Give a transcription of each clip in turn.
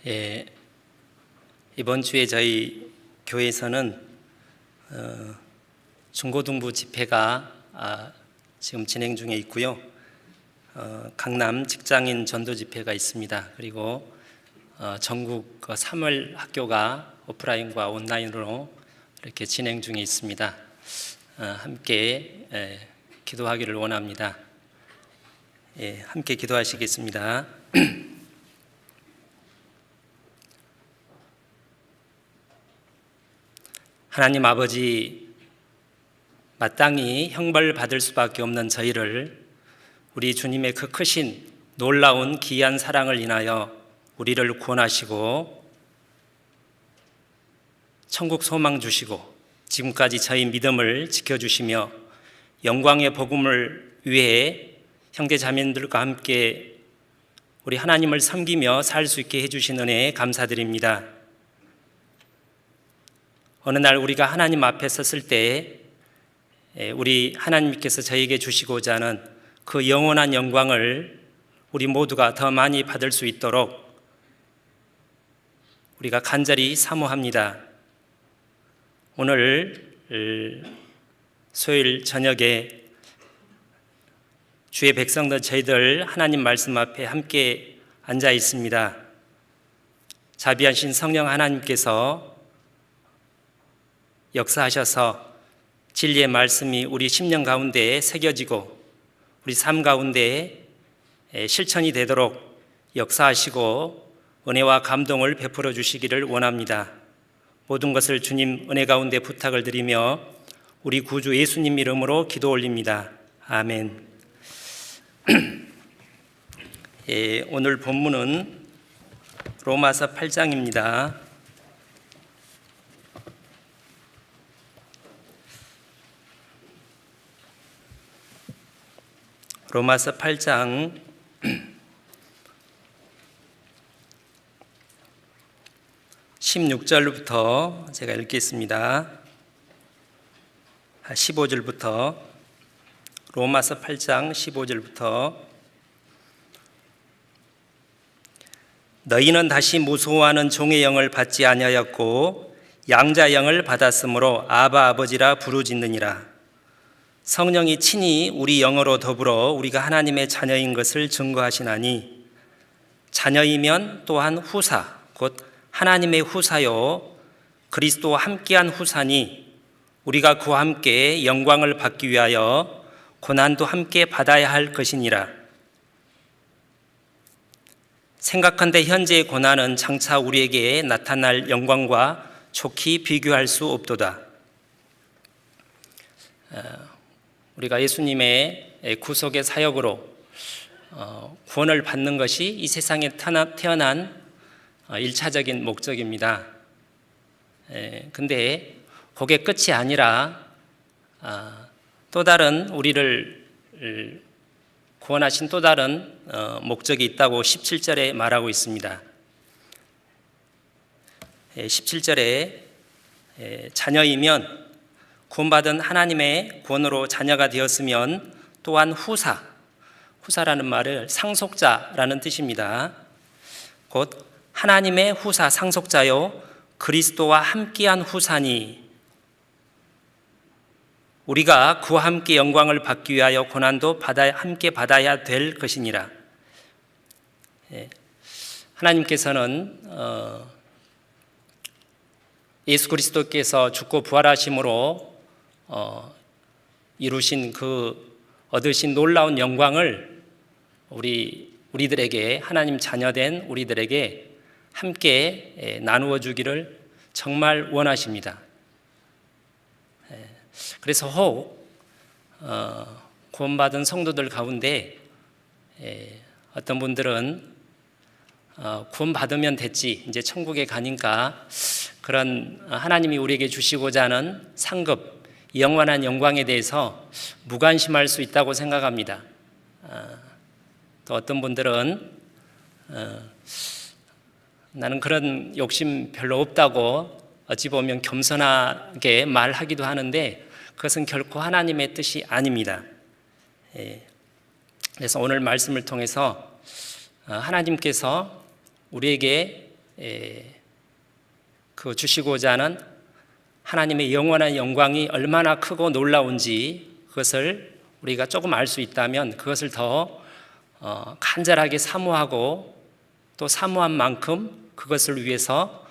예, 이번 주에 저희 교회에서는 중고등부 집회가 지금 진행 중에 있고요. 강남 직장인 전도 집회가 있습니다. 그리고 전국 3월 학교가 오프라인과 온라인으로 이렇게 진행 중에 있습니다. 함께 기도하기를 원합니다. 함께 기도하시겠습니다. 하나님 아버지, 마땅히 형벌받을 수밖에 없는 저희를 우리 주님의 그 크신 놀라운 귀한 사랑을 인하여 우리를 구원하시고 천국 소망 주시고 지금까지 저희 믿음을 지켜주시며 영광의 복음을 위해 형제 자매들과 함께 우리 하나님을 섬기며 살 수 있게 해주신 은혜에 감사드립니다. 어느 날 우리가 하나님 앞에 섰을 때 우리 하나님께서 저에게 주시고자 하는 그 영원한 영광을 우리 모두가 더 많이 받을 수 있도록 우리가 간절히 사모합니다. 오늘 수요일 저녁에 주의 백성들 저희들 하나님 말씀 앞에 함께 앉아 있습니다. 자비하신 성령 하나님께서 역사하셔서 진리의 말씀이 우리 심령 가운데에 새겨지고 우리 삶 가운데에 실천이 되도록 역사하시고 은혜와 감동을 베풀어 주시기를 원합니다. 모든 것을 주님 은혜 가운데 부탁을 드리며 우리 구주 예수님 이름으로 기도 올립니다. 아멘. 오늘 본문은 로마서 8장입니다. 로마서 8장 16절부터 제가 읽겠습니다. 15절부터 로마서 8장 15절부터 너희는 다시 무소하는 종의 영을 받지 아니하였고 양자 영을 받았으므로 아바 아버지라 부르짖느니라. 성령이 친히 우리 영으로 더불어 우리가 하나님의 자녀인 것을 증거하시나니 자녀이면 또한 후사 곧 하나님의 후사요 그리스도와 함께한 후사니 우리가 그와 함께 영광을 받기 위하여 고난도 함께 받아야 할 것이니라. 생각한데 현재의 고난은 장차 우리에게 나타날 영광과 좋게 비교할 수 없도다. 우리가 예수님의 구속의 사역으로 구원을 받는 것이 이 세상에 태어난 1차적인 목적입니다. 근데 그게 끝이 아니라 또 다른 우리를 구원하신 또 다른 목적이 있다고 17절에 말하고 있습니다. 17절에 자녀이면 구원받은 하나님의 구원으로 자녀가 되었으면 또한 후사라는 말을 상속자라는 뜻입니다. 곧 하나님의 후사 상속자요 그리스도와 함께한 후사니 우리가 그와 함께 영광을 받기 위하여 고난도 함께 받아야 될 것이니라. 하나님께서는 예수 그리스도께서 죽고 부활하심으로 이루신 얻으신 놀라운 영광을 우리들에게 하나님 자녀된 우리들에게 함께 나누어 주기를 정말 원하십니다. 그래서 혹 구원받은 성도들 가운데 어떤 분들은 구원받으면 됐지 이제 천국에 가니까 그런 하나님이 우리에게 주시고자 하는 상급 영원한 영광에 대해서 무관심할 수 있다고 생각합니다. 또 어떤 분들은 나는 그런 욕심 별로 없다고 어찌 보면 겸손하게 말하기도 하는데 그것은 결코 하나님의 뜻이 아닙니다. 그래서 오늘 말씀을 통해서 하나님께서 우리에게 그 주시고자 하는 하나님의 영원한 영광이 얼마나 크고 놀라운지 그것을 우리가 조금 알 수 있다면 그것을 더 간절하게 사모하고 또 사모한 만큼 그것을 위해서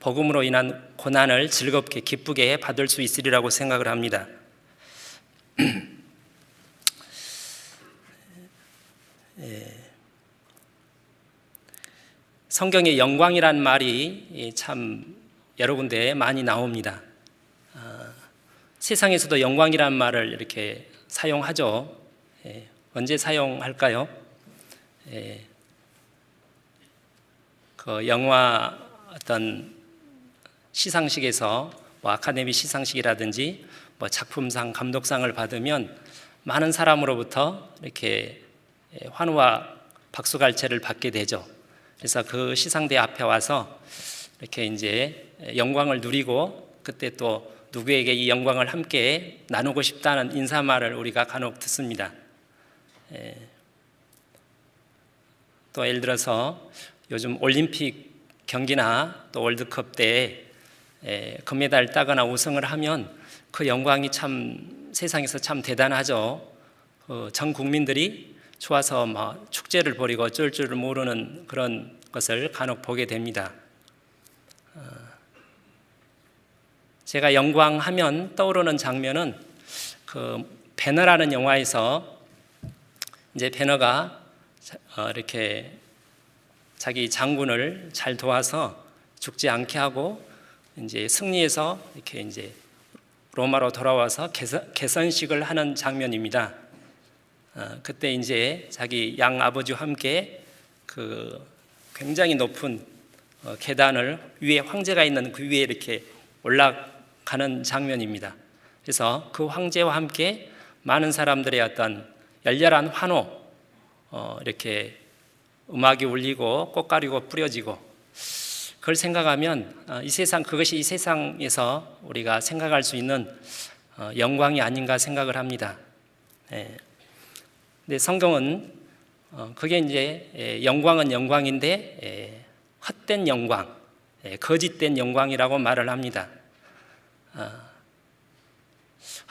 복음으로 인한 고난을 즐겁게 기쁘게 받을 수 있으리라고 생각을 합니다. 성경에 영광이란 말이 참 여러 군데 많이 나옵니다. 세상에서도 영광이란 말을 이렇게 사용하죠. 언제 사용할까요? 그 영화 어떤 시상식에서 아카데미 시상식이라든지 작품상, 감독상을 받으면 많은 사람으로부터 이렇게 환호와 박수갈채를 받게 되죠. 그래서 그 시상대 앞에 와서 이렇게 이제 영광을 누리고 그때 또 누구에게 이 영광을 함께 나누고 싶다는 인사말을 우리가 간혹 듣습니다. 또 예를 들어서 요즘 올림픽 경기나 또 월드컵 때 금메달 따거나 우승을 하면 그 영광이 참 세상에서 참 대단하죠. 전 국민들이 좋아서 막 축제를 벌이고 어쩔 줄 모르는 그런 것을 간혹 보게 됩니다. 제가 영광하면 떠오르는 장면은 그 배너라는 영화에서 이제 배너가 이렇게 자기 장군을 잘 도와서 죽지 않게 하고 이제 승리해서 이렇게 이제 로마로 돌아와서 개선식을 하는 장면입니다. 그때 이제 자기 양 아버지와 함께 그 굉장히 높은 계단을 위에 황제가 있는 그 위에 이렇게 올라가는 장면입니다. 그래서 그 황제와 함께 많은 사람들의 어떤 열렬한 환호, 이렇게 음악이 울리고 꽃가루가 뿌려지고 그걸 생각하면 이 세상 그것이 이 세상에서 우리가 생각할 수 있는 영광이 아닌가 생각을 합니다. 근데 성경은 그게 이제 영광은 영광인데 헛된 영광, 거짓된 영광이라고 말을 합니다.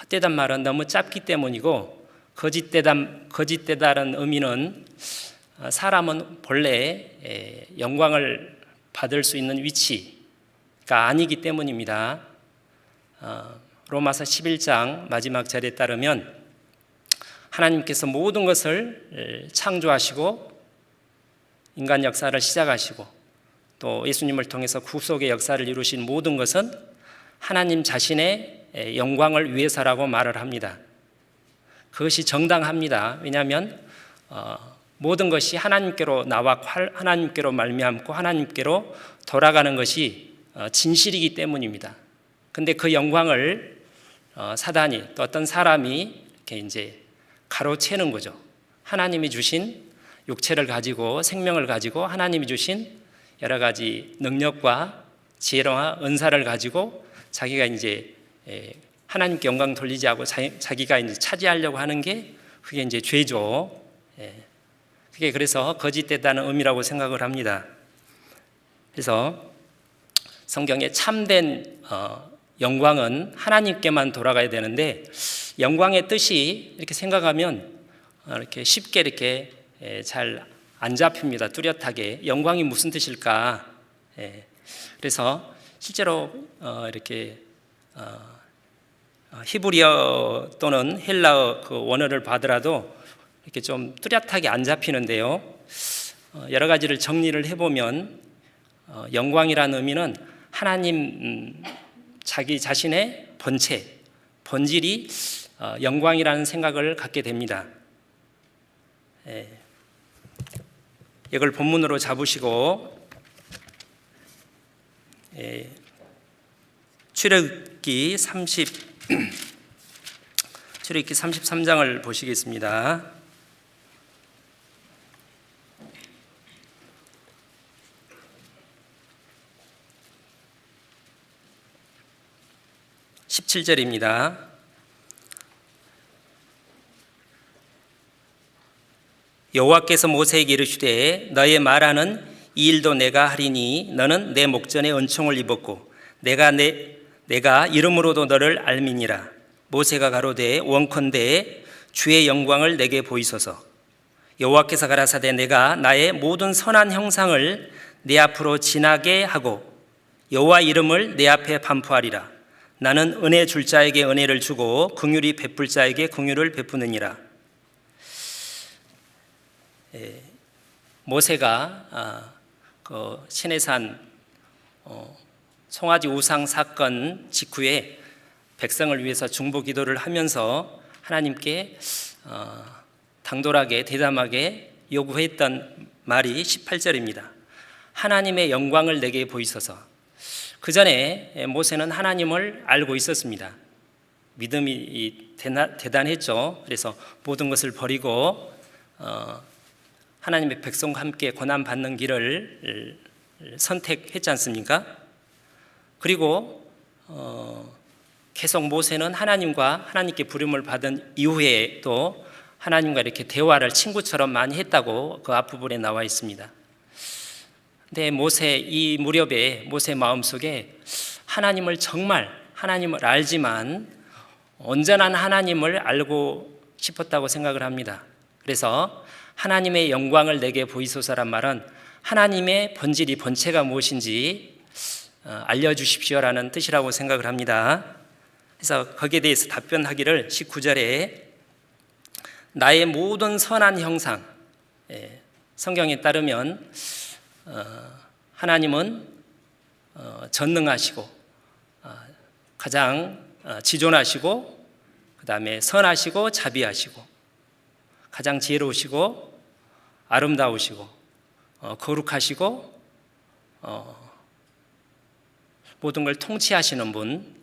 헛되단 말은 너무 짧기 때문이고 거짓되다는 의미는 사람은 본래 영광을 받을 수 있는 위치가 아니기 때문입니다. 로마서 11장 마지막 절에 따르면 하나님께서 모든 것을 창조하시고 인간 역사를 시작하시고 또 예수님을 통해서 구속의 역사를 이루신 모든 것은 하나님 자신의 영광을 위해서라고 말을 합니다. 그것이 정당합니다. 왜냐하면 모든 것이 하나님께로 나와 하나님께로 말미암고 하나님께로 돌아가는 것이 진실이기 때문입니다. 근데 그 영광을 사단이 또 어떤 사람이 이렇게 이제 가로채는 거죠. 하나님이 주신 육체를 가지고 생명을 가지고 하나님이 주신 여러 가지 능력과 지혜와 은사를 가지고 자기가 이제 하나님께 영광 돌리지 않고 자기가 이제 차지하려고 하는 게 그게 이제 죄죠. 그게 그래서 거짓되다는 의미라고 생각을 합니다. 그래서 성경에 참된 영광은 하나님께만 돌아가야 되는데 영광의 뜻이 이렇게 생각하면 이렇게 쉽게 이렇게 잘 안 잡힙니다. 뚜렷하게 영광이 무슨 뜻일까? 그래서 실제로 이렇게 히브리어 또는 헬라어 그 원어를 봐더라도 이렇게 좀 뚜렷하게 안 잡히는데요. 여러 가지를 정리를 해보면 영광이라는 의미는 하나님 자기 자신의 본질이 영광이라는 생각을 갖게 됩니다. 이걸 본문으로 잡으시고 출애굽기 33장을 보시겠습니다. (17절입니다) 여호와께서 모세에게 이르시되 너의 말하는 이 일도 내가 하리니 너는 내 목전에 은총을 입었고 내가 이름으로도 너를 알미니라. 모세가 가로되 원컨대 주의 영광을 내게 보이소서. 여호와께서 가라사대 내가 나의 모든 선한 형상을 내 앞으로 지나게 하고 여호와 이름을 내 앞에 반포하리라. 나는 은혜 줄 자에게 은혜를 주고 긍휼히 베풀 자에게 긍휼을 베푸느니라. 모세가 그 시내산 송아지 우상 사건 직후에 백성을 위해서 중보 기도를 하면서 하나님께 당돌하게 대담하게 요구했던 말이 18절입니다. 하나님의 영광을 내게 보이소서. 그 전에 모세는 하나님을 알고 있었습니다. 믿음이 대단했죠. 그래서 모든 것을 버리고 하나님의 백성과 함께 고난받는 길을 선택했지 않습니까? 그리고 계속 모세는 하나님께 부름을 받은 이후에 또 하나님과 이렇게 대화를 친구처럼 많이 했다고 그 앞부분에 나와 있습니다. 근데 이 무렵에 모세 마음속에 하나님을 알지만 온전한 하나님을 알고 싶었다고 생각을 합니다. 그래서 하나님의 영광을 내게 보이소서란 말은 하나님의 본체가 무엇인지 알려주십시오라는 뜻이라고 생각을 합니다. 그래서 거기에 대해서 답변하기를 19절에 나의 모든 선한 형상, 성경에 따르면 하나님은 전능하시고 가장 지존하시고 그 다음에 선하시고 자비하시고 가장 지혜로우시고 아름다우시고 거룩하시고 모든 걸 통치하시는 분,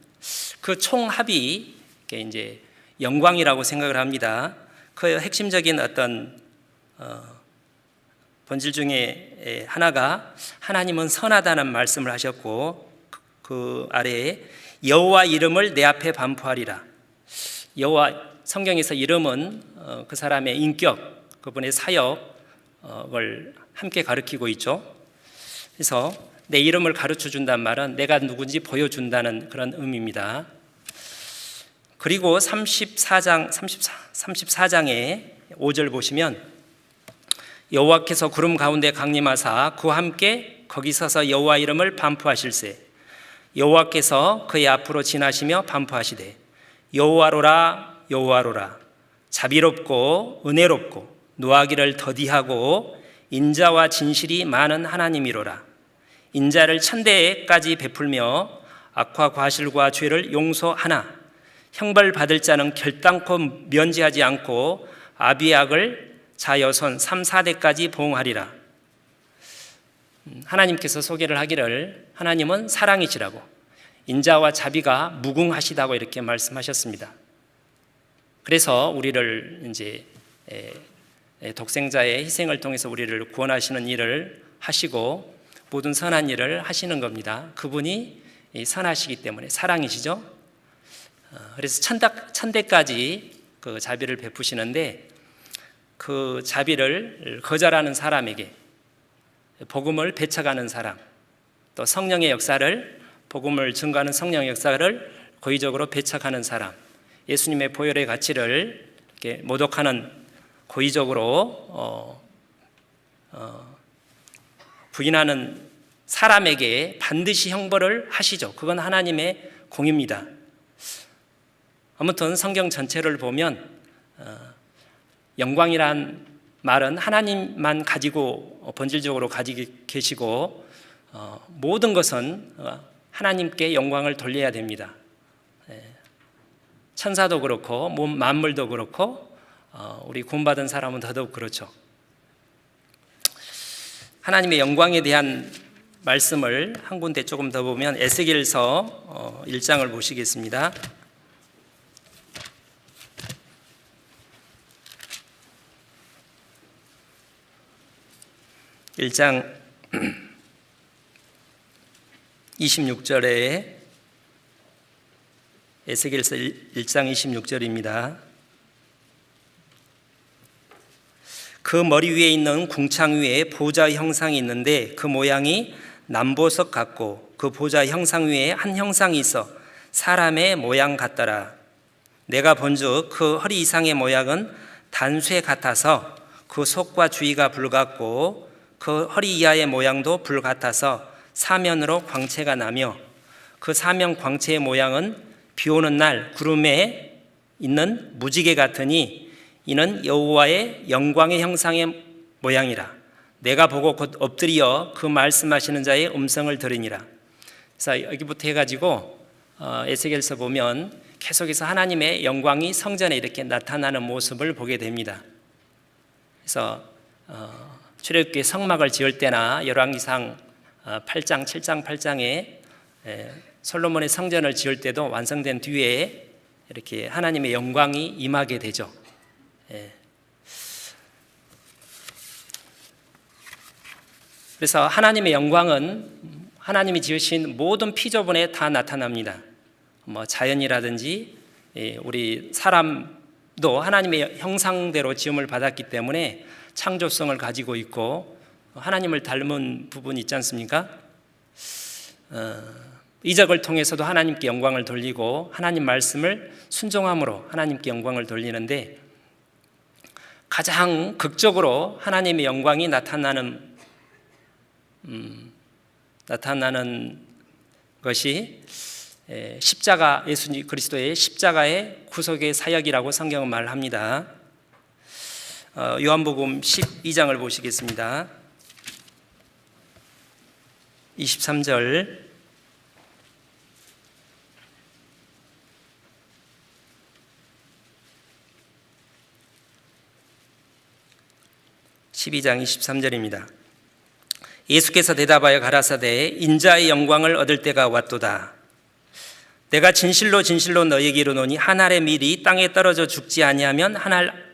그 총합이 이제 영광이라고 생각을 합니다. 그 핵심적인 어떤 본질 중에 하나가 하나님은 선하다는 말씀을 하셨고 그 아래에 여호와 이름을 내 앞에 반포하리라. 여호와 성경에서 이름은 그 사람의 인격, 그분의 사역을 함께 가르치고 있죠. 그래서 내 이름을 가르쳐 준다는 말은 내가 누군지 보여준다는 그런 의미입니다. 그리고 34장의 5절 보시면 여호와께서 구름 가운데 강림하사 그와 함께 거기 서서 여호와 이름을 반포하실세 여호와께서 그의 앞으로 지나시며 반포하시되 여호와로라 여호와로라 자비롭고 은혜롭고 노하기를 더디하고 인자와 진실이 많은 하나님이로라. 인자를 천대까지 베풀며 악과 과실과 죄를 용서하나 형벌받을 자는 결단코 면제하지 않고 아비악을 자여손 3, 4대까지 보응하리라. 하나님께서 소개를 하기를 하나님은 사랑이시라고 인자와 자비가 무궁하시다고 이렇게 말씀하셨습니다. 그래서 우리를 이제 독생자의 희생을 통해서 우리를 구원하시는 일을 하시고 모든 선한 일을 하시는 겁니다. 그분이 선하시기 때문에 사랑이시죠. 그래서 천대까지 그 자비를 베푸시는데 그 자비를 거절하는 사람에게 복음을 배척하는 사람, 또 성령의 역사를 복음을 증거하는 성령의 역사를 고의적으로 배척하는 사람, 예수님의 보혈의 가치를 이렇게 모독하는 고의적으로 부인하는 사람에게 반드시 형벌을 하시죠. 그건 하나님의 공입니다. 아무튼 성경 전체를 보면 영광이란 말은 하나님만 가지고 본질적으로 가지고 계시고 모든 것은 하나님께 영광을 돌려야 됩니다. 천사도 그렇고 만물도 그렇고 우리 구원받은 사람은 더더욱 그렇죠. 하나님의 영광에 대한 말씀을 한 군데 조금 더 보면 에스겔서 1장을 보시겠습니다. 1장 26절에 에스겔서 1장 26절입니다. 그 머리 위에 있는 궁창 위에 보좌 형상이 있는데 그 모양이 남보석 같고 그 보좌 형상 위에 한 형상이 있어 사람의 모양 같더라. 내가 본즉 그 허리 이상의 모양은 단쇠 같아서 그 속과 주위가 불 같고 그 허리 이하의 모양도 불 같아서 사면으로 광채가 나며 그 사면 광채의 모양은 비 오는 날 구름에 있는 무지개 같으니 이는 여호와의 영광의 형상의 모양이라. 내가 보고 곧 엎드려 그 말씀하시는 자의 음성을 들으니라. 그래서 여기부터 해가지고 에스겔서 보면 계속해서 하나님의 영광이 성전에 이렇게 나타나는 모습을 보게 됩니다. 그래서 출애굽기의 성막을 지을 때나 열왕기상 8장, 7장, 8장에 솔로몬의 성전을 지을 때도 완성된 뒤에 이렇게 하나님의 영광이 임하게 되죠. 그래서 하나님의 영광은 하나님이 지으신 모든 피조물에 다 나타납니다. 자연이라든지 우리 사람도 하나님의 형상대로 지음을 받았기 때문에 창조성을 가지고 있고 하나님을 닮은 부분이 있지 않습니까? 이적을 통해서도 하나님께 영광을 돌리고 하나님 말씀을 순종함으로 하나님께 영광을 돌리는데 가장 극적으로 하나님의 영광이 나타나는 것이 십자가, 예수 그리스도의 십자가의 구속의 사역이라고 성경은 말합니다. 요한복음 12장을 보시겠습니다. 23절 (12장) 23절입니다. 예수께서 대답하여 가라사대 인자의 영광을 얻을 때가 왔도다. 내가 진실로 진실로 너희에게 이르노니 한 알의 밀이 땅에 떨어져 죽지 아니하면 한 알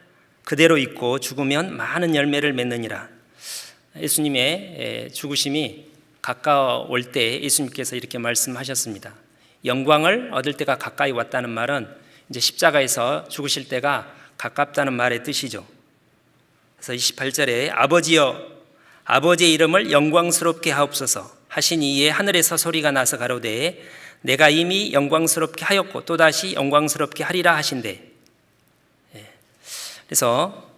그대로 있고 죽으면 많은 열매를 맺느니라. 예수님의 죽으심이 가까울 때 예수님께서 이렇게 말씀하셨습니다. 영광을 얻을 때가 가까이 왔다는 말은 이제 십자가에서 죽으실 때가 가깝다는 말의 뜻이죠. 그래서 28절에 아버지여 아버지의 이름을 영광스럽게 하옵소서 하시니 이에 하늘에서 소리가 나서 가로되 내가 이미 영광스럽게 하였고 또다시 영광스럽게 하리라 하신대. 그래서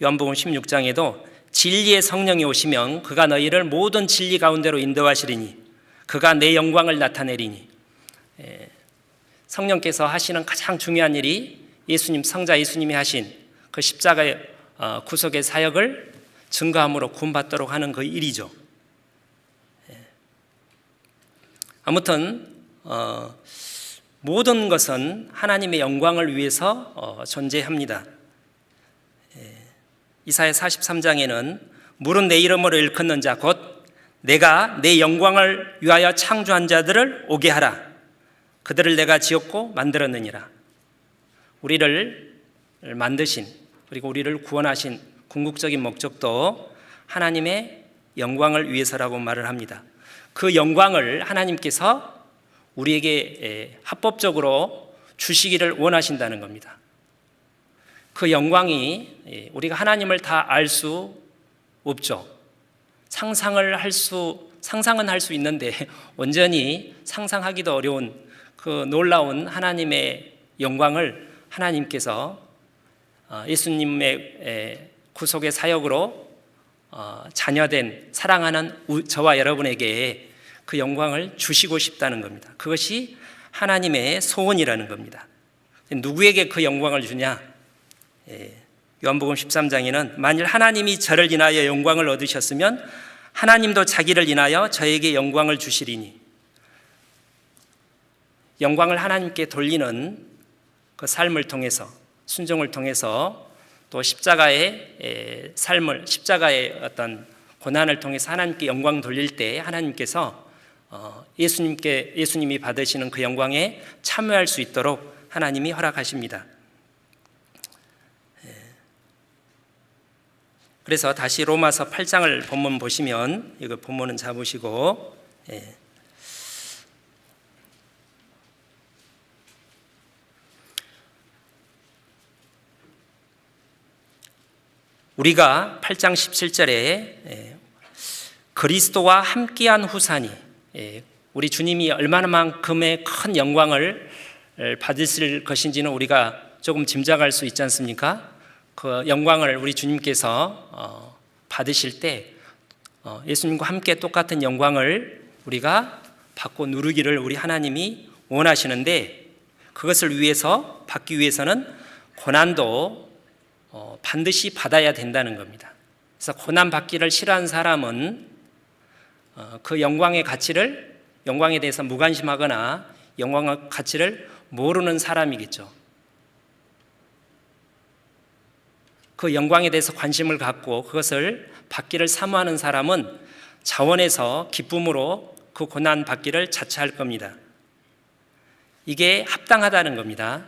요한복음 16장에도 진리의 성령이 오시면 그가 너희를 모든 진리 가운데로 인도하시리니 그가 내 영광을 나타내리니. 성령께서 하시는 가장 중요한 일이 예수님, 성자 예수님이 하신 그 십자가의 구속의 사역을 증거함으로 구원받도록 하는 그 일이죠. 아무튼 모든 것은 하나님의 영광을 위해서 존재합니다. 이사야 43장에는 물은 내 이름으로 일컫는 자 곧 내가 내 영광을 위하여 창조한 자들을 오게 하라. 그들을 내가 지었고 만들었느니라. 우리를 만드신 그리고 우리를 구원하신 궁극적인 목적도 하나님의 영광을 위해서라고 말을 합니다. 그 영광을 하나님께서 우리에게 합법적으로 주시기를 원하신다는 겁니다. 그 영광이 우리가 하나님을 다 알 수 없죠. 상상은 할 수 있는데 온전히 상상하기도 어려운 그 놀라운 하나님의 영광을 하나님께서 예수님의 구속의 사역으로 자녀된 사랑하는 저와 여러분에게 그 영광을 주시고 싶다는 겁니다. 그것이 하나님의 소원이라는 겁니다. 누구에게 그 영광을 주냐? 요한복음 13장에는 만일 하나님이 저를 인하여 영광을 얻으셨으면 하나님도 자기를 인하여 저에게 영광을 주시리니. 영광을 하나님께 돌리는 그 삶을 통해서, 순종을 통해서 또 십자가의 삶을, 십자가의 어떤 고난을 통해서 하나님께 영광 돌릴 때 하나님께서 예수님이 받으시는 그 영광에 참여할 수 있도록 하나님이 허락하십니다. 그래서 다시 로마서 8장을 본문 보시면, 이거 본문은 잡으시고, 우리가 8장 17절에 그리스도와 함께한 후사니, 우리 주님이 얼마나만큼의 큰 영광을 받으실 것인지는 우리가 조금 짐작할 수 있지 않습니까? 그 영광을 우리 주님께서 받으실 때 예수님과 함께 똑같은 영광을 우리가 받고 누리기를 우리 하나님이 원하시는데, 그것을 위해서 받기 위해서는 고난도 반드시 받아야 된다는 겁니다. 그래서 고난 받기를 싫어하는 사람은 그 영광의 가치를, 영광에 대해서 무관심하거나 영광의 가치를 모르는 사람이겠죠. 그 영광에 대해서 관심을 갖고 그것을 받기를 사모하는 사람은 자원에서 기쁨으로 그 고난 받기를 자처할 겁니다. 이게 합당하다는 겁니다.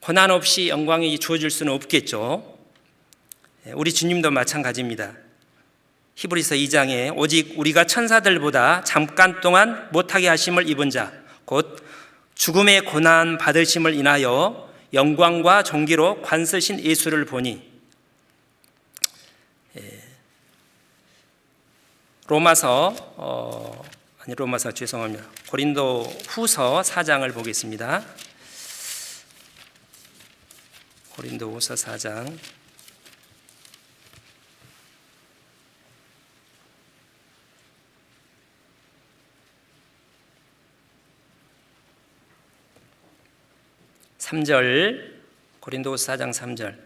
고난 없이 영광이 주어질 수는 없겠죠. 우리 주님도 마찬가지입니다. 히브리서 2장에 오직 우리가 천사들보다 잠깐 동안 못하게 하심을 입은 자, 곧 죽음의 고난 받으심을 인하여 영광과 존귀로 관서신 예수를 보니, 고린도 후서 4장을 보겠습니다. 고린도 후서 4장 3절, 고린도후서 4장 3절.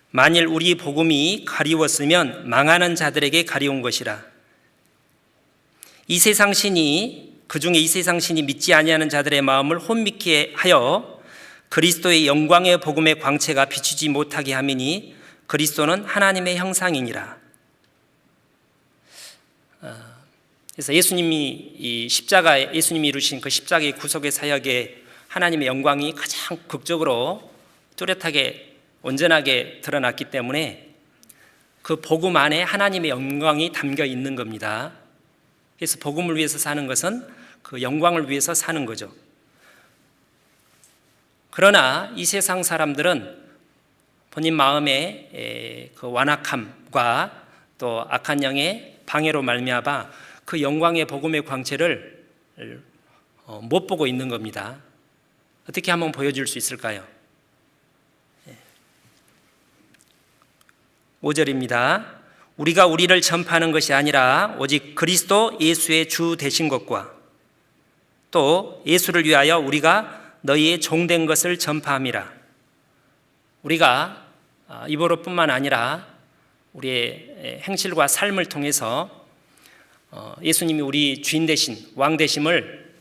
만일 우리 복음이 가리웠으면 망하는 자들에게 가리운 것이라. 이 세상 신이, 그중에 이 세상 신이 믿지 아니하는 자들의 마음을 혼미케 하여 그리스도의 영광의 복음의 광채가 비추지 못하게 함이니 그리스도는 하나님의 형상이니라. 그래서 예수님이 이 십자가에, 예수님이 이루신 그 십자가의 구속의 사역에 하나님의 영광이 가장 극적으로 뚜렷하게 온전하게 드러났기 때문에 그 복음 안에 하나님의 영광이 담겨 있는 겁니다. 그래서 복음을 위해서 사는 것은 그 영광을 위해서 사는 거죠. 그러나 이 세상 사람들은 본인 마음의 그 완악함과 또 악한 영의 방해로 말미암아 그 영광의 복음의 광채를 못 보고 있는 겁니다. 어떻게 한번 보여줄 수 있을까요? 5절입니다. 우리가 우리를 전파하는 것이 아니라 오직 그리스도 예수의 주 되신 것과 또 예수를 위하여 우리가 너희의 종된 것을 전파함이라. 우리가 입으로뿐만 아니라 우리의 행실과 삶을 통해서 예수님이 우리 주인 되신 왕 되심을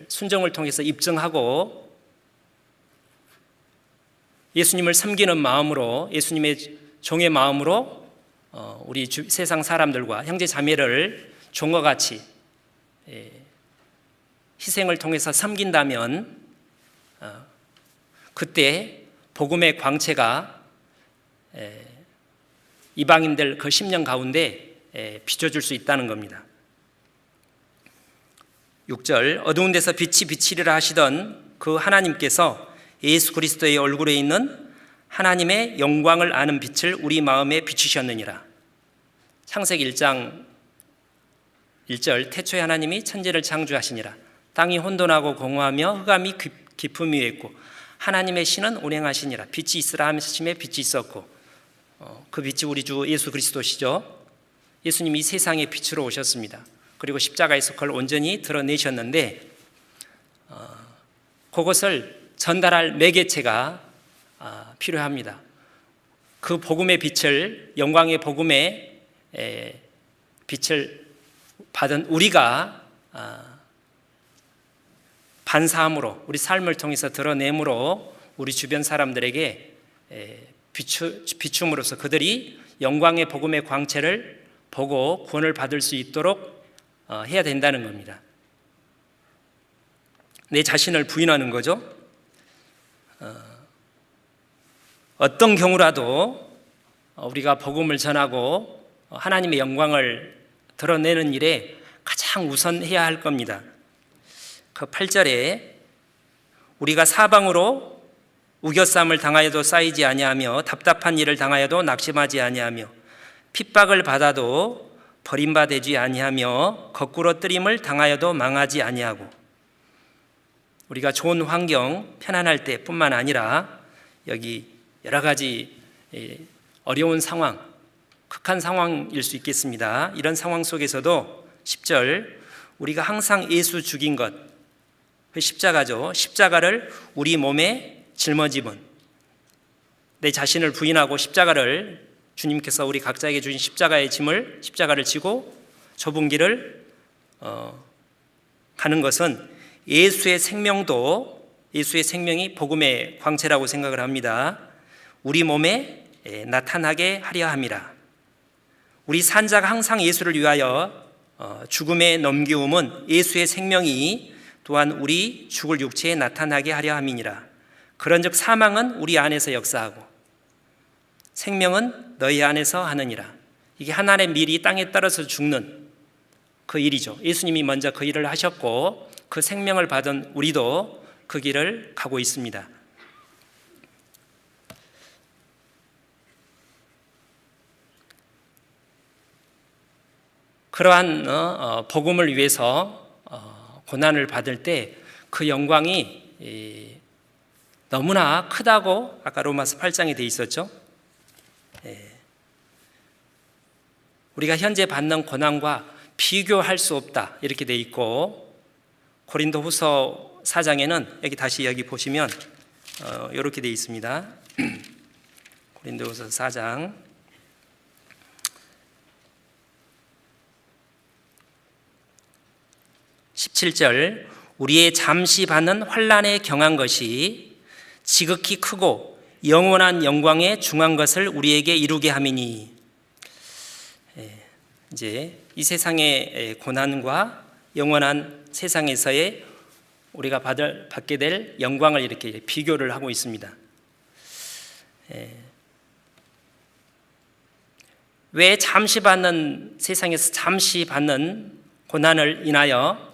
순종을 통해서 입증하고 예수님을 섬기는 마음으로, 예수님의 종의 마음으로 우리 세상 사람들과 형제 자매를 종과 같이 희생을 통해서 섬긴다면 그때 복음의 광채가 이방인들 그 10년 가운데 비춰줄 수 있다는 겁니다. 6절, 어두운 데서 빛이 비치리라 하시던 그 하나님께서 예수 그리스도의 얼굴에 있는 하나님의 영광을 아는 빛을 우리 마음에 비추셨느니라. 창세기 1장 1절, 태초에 하나님이 천지를 창조하시니라. 땅이 혼돈하고 공허하며 흑암이 깊음 위에 있고 하나님의 신은 운행하시니라. 빛이 있으라 하심에 빛이 있었고, 그 빛이 우리 주 예수 그리스도시죠. 예수님이 이 세상의 빛으로 오셨습니다. 그리고 십자가에서 그걸 온전히 드러내셨는데 그것을 전달할 매개체가 필요합니다. 그 복음의 빛을, 영광의 복음의 빛을 받은 우리가 반사함으로, 우리 삶을 통해서 드러냄으로 우리 주변 사람들에게 비춤으로써 그들이 영광의 복음의 광채를 보고 구원을 받을 수 있도록 해야 된다는 겁니다. 내 자신을 부인하는 거죠. 어떤 경우라도 우리가 복음을 전하고 하나님의 영광을 드러내는 일에 가장 우선해야 할 겁니다. 그 8절에 우리가 사방으로 우겨쌈을 당하여도 쌓이지 아니하며 답답한 일을 당하여도 낙심하지 아니하며 핍박을 받아도 버림받지 아니하며 거꾸로 뜨림을 당하여도 망하지 아니하고 우리가 좋은 환경, 편안할 때뿐만 아니라 여기 여러 가지 어려운 상황, 극한 상황일 수 있겠습니다. 이런 상황 속에서도 10절 우리가 항상 예수 죽인 것, 그 십자가죠. 십자가를 우리 몸에 짊어지면 내 자신을 부인하고 십자가를 주님께서 우리 각자에게 주신 십자가의 짐을 십자가를 지고 좁은 길을 가는 것은 예수의 생명이 복음의 광채라고 생각을 합니다. 우리 몸에 나타나게 하려 함이라. 우리 산자가 항상 예수를 위하여 죽음에 넘기움은 예수의 생명이 또한 우리 죽을 육체에 나타나게 하려 함이니라. 그런즉 사망은 우리 안에서 역사하고 생명은 너희 안에서 하느니라. 이게 하나님의 미리 땅에 떨어져 죽는 그 일이죠. 예수님이 먼저 그 일을 하셨고 그 생명을 받은 우리도 그 길을 가고 있습니다. 그러한 복음을 위해서 고난을 받을 때 그 영광이 너무나 크다고 아까 로마서 8장에 돼 있었죠. 우리가 현재 받는 고난과 비교할 수 없다 이렇게 돼 있고 고린도후서 4장에는 여기 보시면 이렇게 돼 있습니다. 고린도후서 4장 17절 우리의 잠시 받는 환난에 경한 것이 지극히 크고 영원한 영광에 중한 것을 우리에게 이루게 함이니. 이제 이 세상의 고난과 영원한 세상에서의 우리가 받게 될 영광을 이렇게 비교를 하고 있습니다. 왜 세상에서 잠시 받는 고난을 인하여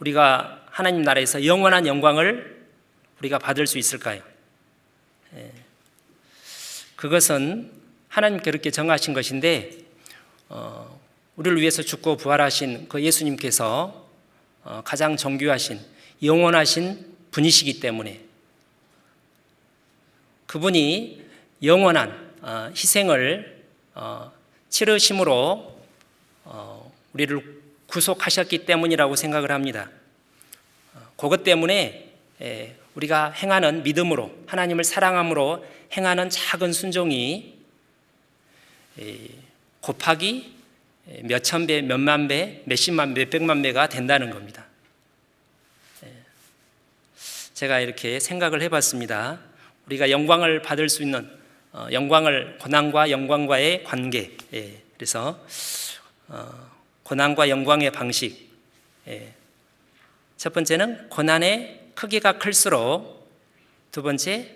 우리가 하나님 나라에서 영원한 영광을 우리가 받을 수 있을까요? 그것은 하나님께 그렇게 정하신 것인데 우리를 위해서 죽고 부활하신 그 예수님께서 가장 정교하신 영원하신 분이시기 때문에 그분이 영원한 희생을 치르심으로 우리를 구속하셨기 때문이라고 생각을 합니다. 그것 때문에 우리가 행하는 믿음으로 하나님을 사랑함으로 행하는 작은 순종이 곱하기 몇천 배, 몇만 배, 몇십만 배, 몇백만 배가 된다는 겁니다. 제가 이렇게 생각을 해봤습니다. 우리가 영광을 받을 수 있는 고난과 영광과의 관계, 그래서 고난과 영광의 방식, 첫 번째는 고난의 크기가 클수록, 두 번째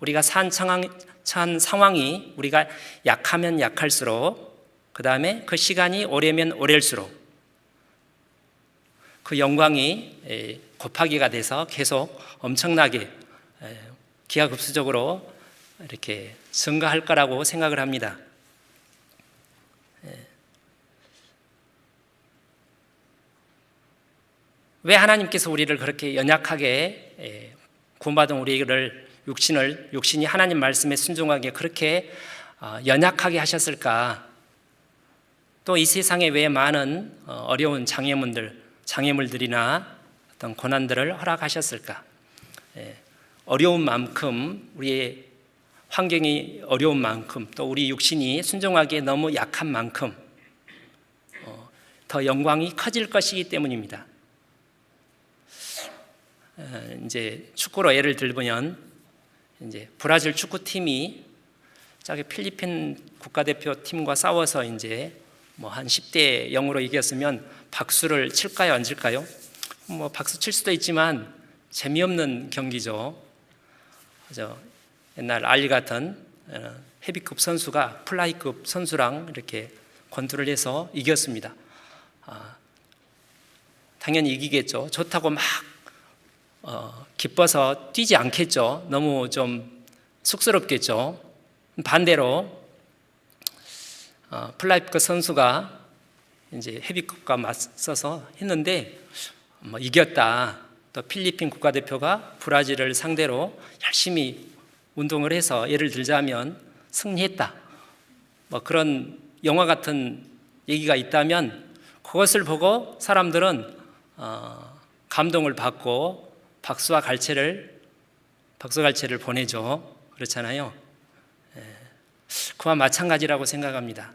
우리가 처한 상황이 우리가 약하면 약할수록, 그 다음에 그 시간이 오래면 오래일수록 그 영광이 곱하기가 돼서 계속 엄청나게 기하급수적으로 이렇게 증가할 거라고 생각을 합니다. 왜 하나님께서 우리를 그렇게 연약하게 구원받은 우리를 육신이 하나님 말씀에 순종하게 그렇게 연약하게 하셨을까? 또 이 세상에 왜 많은 어려운 장애물들이나 어떤 고난들을 허락하셨을까? 어려운 만큼, 우리의 환경이 어려운 만큼, 또 우리 육신이 순종하기에 너무 약한 만큼 더 영광이 커질 것이기 때문입니다. 이제 축구로 예를 들면 이제 브라질 축구팀이 저기 필리핀 국가대표 팀과 싸워서 이제 뭐 한 10대 0으로 이겼으면 박수를 칠까요, 안 칠까요? 뭐 박수 칠 수도 있지만 재미없는 경기죠. 그죠? 옛날 알리 같은 헤비급 선수가 플라이급 선수랑 이렇게 권투를 해서 이겼습니다. 당연히 이기겠죠. 좋다고 막 기뻐서 뛰지 않겠죠. 너무 좀 쑥스럽겠죠. 반대로 플라이프 선수가 이제 헤비급과 맞서서 했는데 이겼다. 또 필리핀 국가대표가 브라질을 상대로 열심히 운동을 해서 예를 들자면 승리했다. 그런 영화 같은 얘기가 있다면 그것을 보고 사람들은 감동을 받고 박수와 갈채를 보내죠. 그렇잖아요. 그와 마찬가지라고 생각합니다.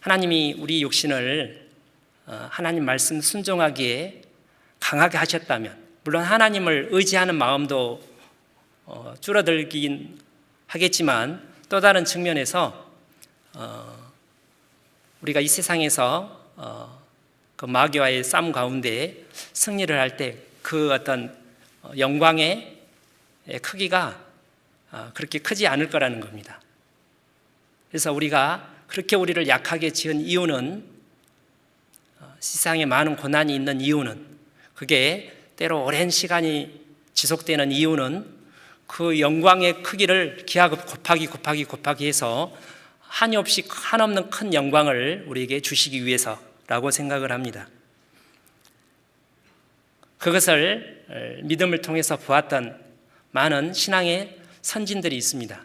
하나님이 우리 육신을 하나님 말씀 순종하기에 강하게 하셨다면, 물론 하나님을 의지하는 마음도 줄어들긴 하겠지만 또 다른 측면에서 우리가 이 세상에서 그 마귀와의 싸움 가운데 승리를 할 때 그 어떤 영광의 크기가 그렇게 크지 않을 거라는 겁니다. 그래서 우리가 그렇게 우리를 약하게 지은 이유는, 세상에 많은 고난이 있는 이유는, 그게 때로 오랜 시간이 지속되는 이유는 그 영광의 크기를 기하 곱하기 해서 한없는 큰 영광을 우리에게 주시기 위해서라고 생각을 합니다. 그것을 믿음을 통해서 보았던 많은 신앙의 선진들이 있습니다.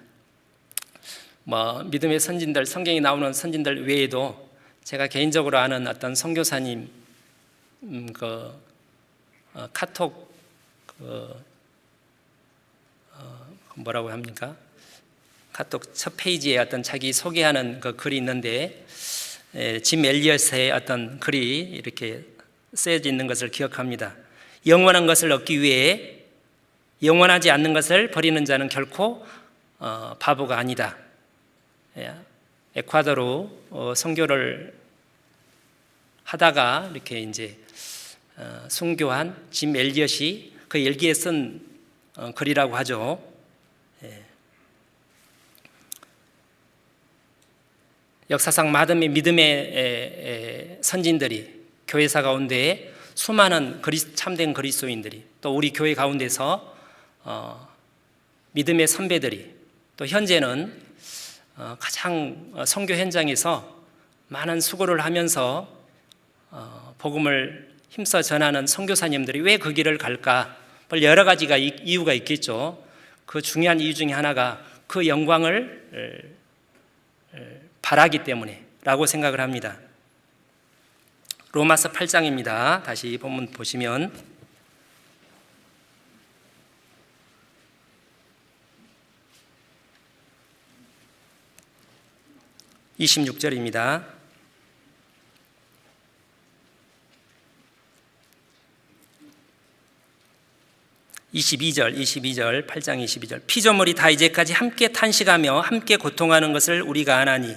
믿음의 선진들, 성경에 나오는 선진들 외에도 제가 개인적으로 아는 어떤 선교사님, 카톡 뭐라고 합니까? 카톡 첫 페이지에 어떤 자기 소개하는 그 글이 있는데, 짐 엘리엇의 어떤 글이 이렇게 쓰여져 있는 것을 기억합니다. 영원한 것을 얻기 위해 영원하지 않는 것을 버리는 자는 결코 바보가 아니다. 에콰도르 선교를 하다가 이렇게 이제 순교한 짐 엘리엇이 그 일기에 쓴 글이라고 하죠. 역사상 많은 믿음의 선진들이, 교회사 가운데 수많은 참된 그리스도인들이, 또 우리 교회 가운데서 믿음의 선배들이, 또 현재는 가장 선교 현장에서 많은 수고를 하면서 복음을 힘써 전하는 선교사님들이 왜 그 길을 갈까? 여러 가지가 이유가 있겠죠. 그 중요한 이유 중에 하나가 그 영광을 바라기 때문에라고 생각을 합니다. 로마서 8장입니다. 다시 본문 보시면 26절입니다. 22절 8장 22절 피조물이 다 이제까지 함께 탄식하며 함께 고통하는 것을 우리가 아나니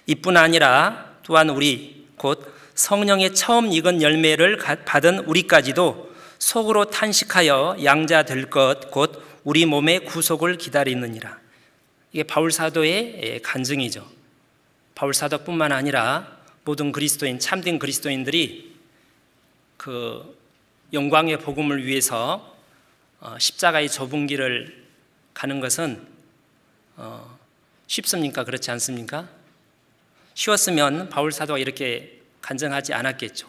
이뿐 아니라 또한 우리 곧 성령의 처음 익은 열매를 받은 우리까지도 속으로 탄식하여 양자 될 것 곧 우리 몸의 구속을 기다리느니라. 이게 바울 사도의 간증이죠. 바울 사도뿐만 아니라 모든 그리스도인, 참된 그리스도인들이 그 영광의 복음을 위해서 십자가의 좁은 길을 가는 것은 쉽습니까? 그렇지 않습니까? 쉬웠으면 바울 사도가 이렇게 간증하지 않았겠죠.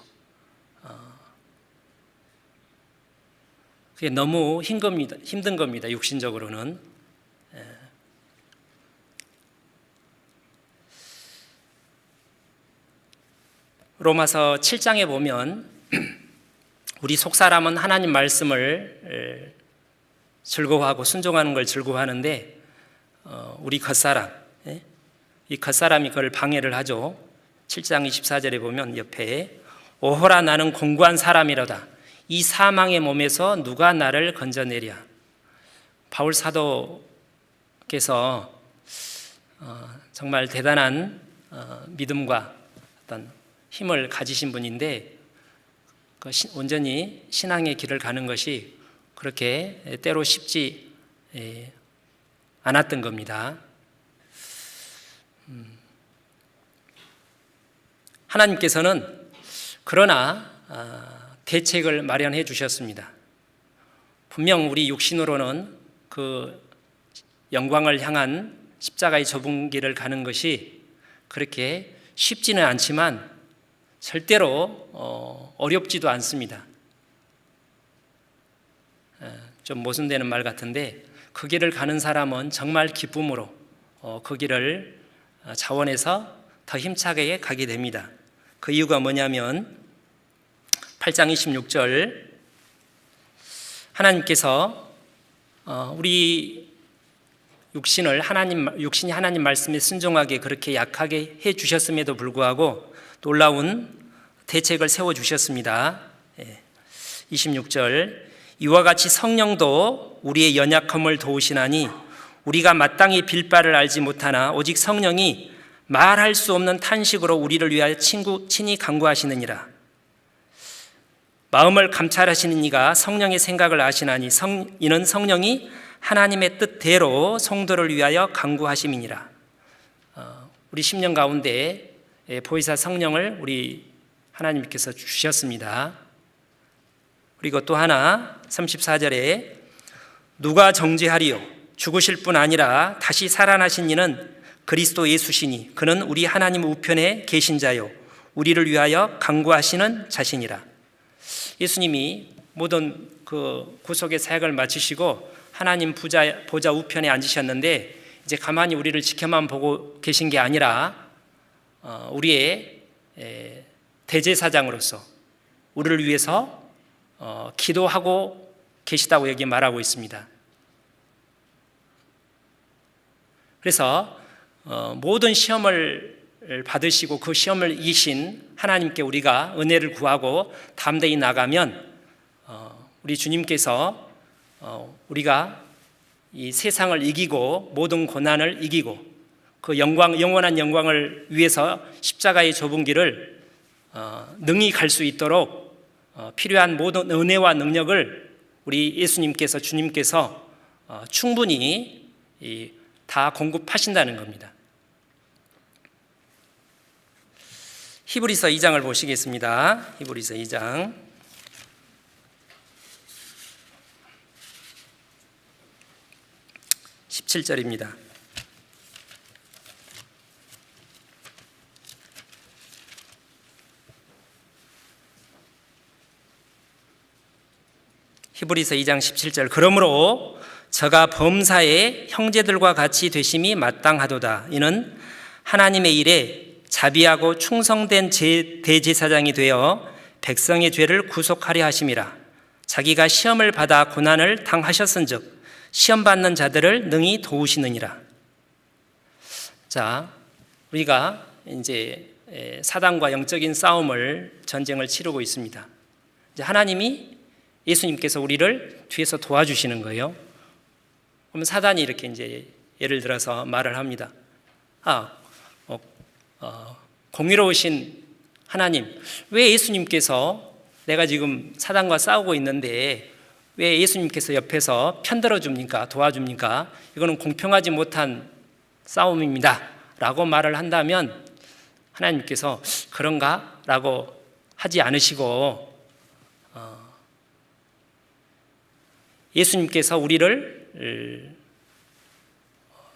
그게 너무 힘든 겁니다. 육신적으로는. 로마서 7장에 보면 우리 속사람은 하나님 말씀을 즐거워하고 순종하는 걸 즐거워하는데 우리 겉사람, 이 겉사람이 그걸 방해를 하죠. 7장 24절에 보면 옆에 오호라 나는 공고한 사람이로다. 이 사망의 몸에서 누가 나를 건져내랴. 바울 사도께서 정말 대단한 믿음과 어떤 힘을 가지신 분인데 온전히 신앙의 길을 가는 것이 그렇게 때로 쉽지 않았던 겁니다. 하나님께서는 그러나 대책을 마련해 주셨습니다. 분명 우리 육신으로는 그 영광을 향한 십자가의 좁은 길을 가는 것이 그렇게 쉽지는 않지만 절대로 어렵지도 않습니다. 좀 모순되는 말 같은데 그 길을 가는 사람은 정말 기쁨으로 그 길을 자원해서 더 힘차게 가게 됩니다. 그 이유가 뭐냐면 8장 26절 하나님께서 우리 육신이 하나님 말씀에 순종하게 그렇게 약하게 해 주셨음에도 불구하고 놀라운 대책을 세워 주셨습니다. 26절 이와 같이 성령도 우리의 연약함을 도우시나니 우리가 마땅히 빌 바를 알지 못하나 오직 성령이 말할 수 없는 탄식으로 우리를 위하여 친히 간구하시느니라. 마음을 감찰하시는 이가 성령의 생각을 아시나니 이는 성령이 하나님의 뜻대로 성도를 위하여 간구하심이니라. 우리 10년 가운데 보혜사 성령을 우리 하나님께서 주셨습니다. 그리고 또 하나 34절에 누가 정죄하리요 죽으실 뿐 아니라 다시 살아나신 이는 그리스도 예수시니 그는 우리 하나님 우편에 계신 자요 우리를 위하여 간구하시는 자신이라. 예수님이 모든 그 구속의 사역을 마치시고 하나님 보좌 우편에 앉으셨는데 이제 가만히 우리를 지켜만 보고 계신 게 아니라 우리의 대제사장으로서 우리를 위해서 기도하고 계시다고 여기 말하고 있습니다. 그래서 모든 시험을 받으시고 그 시험을 이기신 하나님께 우리가 은혜를 구하고 담대히 나가면 우리 주님께서 우리가 이 세상을 이기고 모든 고난을 이기고 그 영원한 영광을 위해서 십자가의 좁은 길을 능히 갈 수 있도록 필요한 모든 은혜와 능력을 우리 예수님께서 주님께서 충분히 다 공급하신다는 겁니다. 히브리서 2장을 보시겠습니다. 히브리서 2장 17절입니다. 히브리서 2장 17절 그러므로 저가 범사에 형제들과 같이 되심이 마땅하도다. 이는 하나님의 일에 자비하고 충성된 대제사장이 되어 백성의 죄를 구속하려 하심이라. 자기가 시험을 받아 고난을 당하셨은즉 시험 받는 자들을 능히 도우시느니라. 자, 우리가 이제 사단과 영적인 전쟁을 치르고 있습니다. 이제 하나님이 예수님께서 우리를 뒤에서 도와주시는 거예요. 그러면 사단이 이렇게 이제 예를 들어서 말을 합니다. 공의로우신 하나님, 왜 예수님께서 내가 지금 사단과 싸우고 있는데 왜 예수님께서 옆에서 편들어 줍니까? 도와줍니까? 이거는 공평하지 못한 싸움입니다 라고 말을 한다면 하나님께서 그런가? 라고 하지 않으시고 예수님께서 우리를